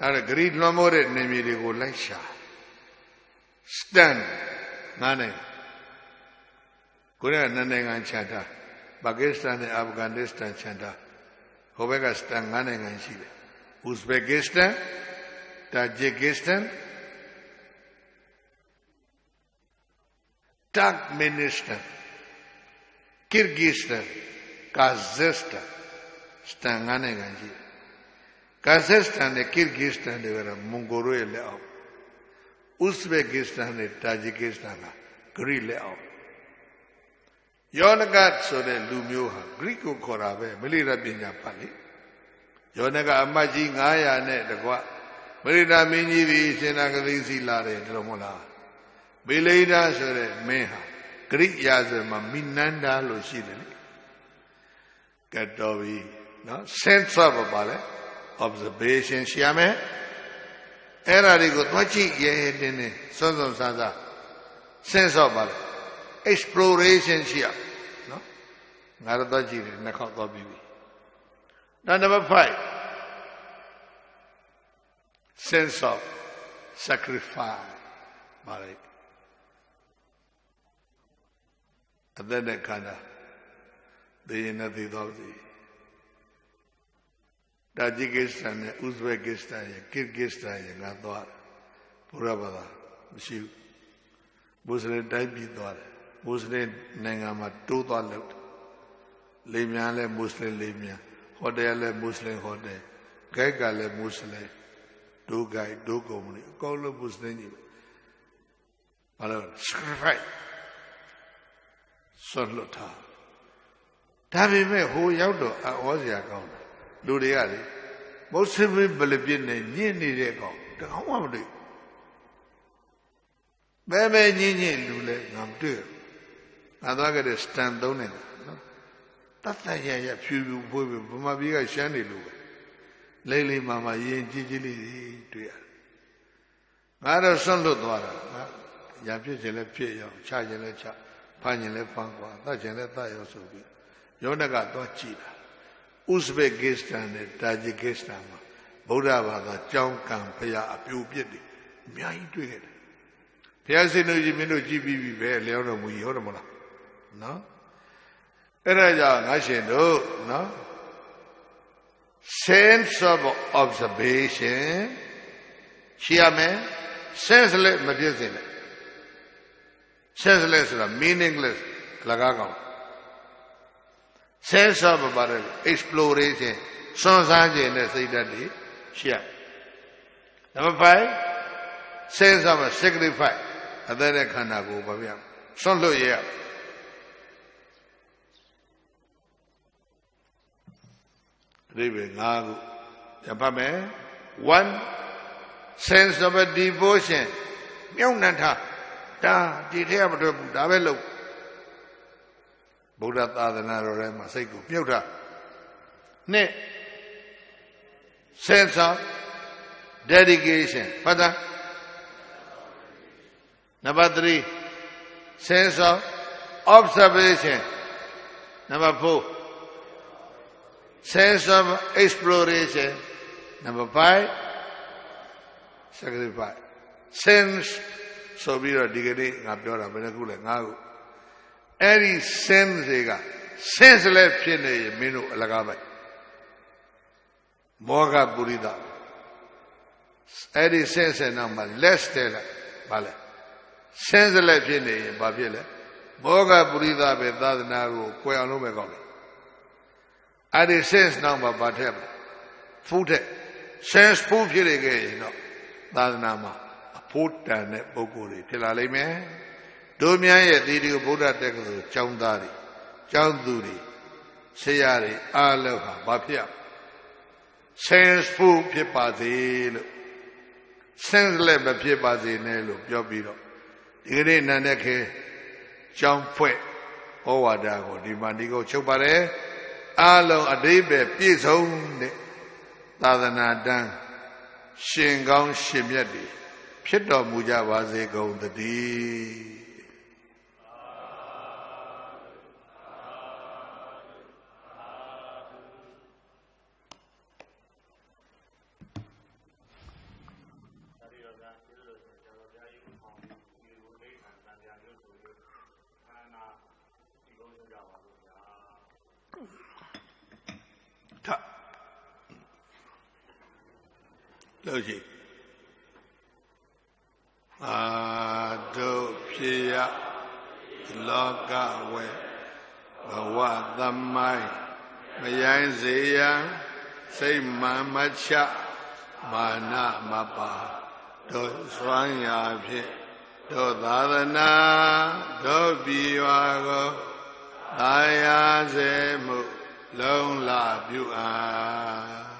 Not a greed no more at Nemidigo Laisha Stand Nane. Korea Nanangan Chanta, Pakistan and Afghanistan Chanta, Hobegastan Nanangan Chile, Uzbekistan, Tajikistan, Turkmenistan, Kyrgyzstan, Kazakhstan, Stanganangan Chile. Kazakhstan and Kyrgyzstan, they were Mongolian layout. Uzbekistan and Tajikistan, Greek layout. Yonagat so the Lumioha, Greek Korabe, Melira Binya Pali. Yonaga Amaji Ngaya net the Gua. Melida Mini, Senagalizi Lare, Dromola. Beleda so the Meha. Greek Yazama, Minanda Lucidity. Gatovi, no? Sense of a ballet. Observation, Shiame. Era digo, Twachi, Yedine, Sons of Sasa. Sense of ballet. Exploration, Shia. No? Naradaji, Nakata Bibi. Now, number 5. Sense of sacrifice. Ballet. And then the Kanda. The Nati Dodi. Tajikistan, Uzbekistan, Kyrgyzstan, Gadwar, Purabada, Shiv, Muslim Daibidwar, Muslim Nangama, Tutalot, Limia, Muslim Limia, Hodele, Muslim Hode, Gagale, Muslim, Do Guy, Do Gomni, Kolo Muslim, Sacrifice, Sonlota. Tabi me, who Yaudo, was your account. Do the alley. Most of them believe in a nearly ago. The home of it. Baby, Nini, Lule, I'm dear. I don't get a stand on it. That's a ya few women from my big shiny Lule. Lately, Mamma, Yen Gigi, dear. Mother son of Dora. Yapilla Pio, Charging Chap, Panyan Pangua, that's a letter also. Yonaga don't cheat. Uzbekistan and Tajikistan, Bodava, Jonkan, Paya, a few beauty. May I do it? Piazino Jimino GB, Leona Muyomola. No? Eraja, I say no. Sense of observation, Shiame, senseless material. Senseless, meaningless, Lagago. Sense of about exploration, Sonsanji and the Sayyidati, Shia. Number 5, sense of a sacrifice, and then a Kanago Babiam. Sonlo Yea. Living Nagu. Yapame, 1, sense of a devotion. Myonata, da, detail of the Davelo. Buddha Tadana Rema Seku Puta. Ne sense of dedication. Pada. Number 3. Sense of observation. Number 4. Sense of exploration. Number 5. Sacrifice. Sense so be a dignity Napdora Benakula Nagu. Any sense, senseless Pine, Minu Alagabe. Moga Burida. Any sense and number less tell Bale. Senseless Pine, Babile. Moga Burida Bedad Naru, Quanomegome. Any sense number Batem. Food. Sense food again, no. Dadnama. Put and Boguri. Pilalime. Domia Didio Buddha Teku, Chaundari, Chaunduri, Sayari, Aloha, Bapia. Sense food Pipazil, sense leba Pipazinello, Jobilo. Iri Naneke, Champue, Owadago, Dimandigo, Chopare, Alo Adibe, Pizone, Tadanadan, Shingang Shimiadi, Pito Mujawaze go the D. Logi. Ado Pia Loga we Bawadamai Mayanzia say Mamacha Mana Mapa Do Swanya Do Dadana Do Biwago Aya se mu long la biu a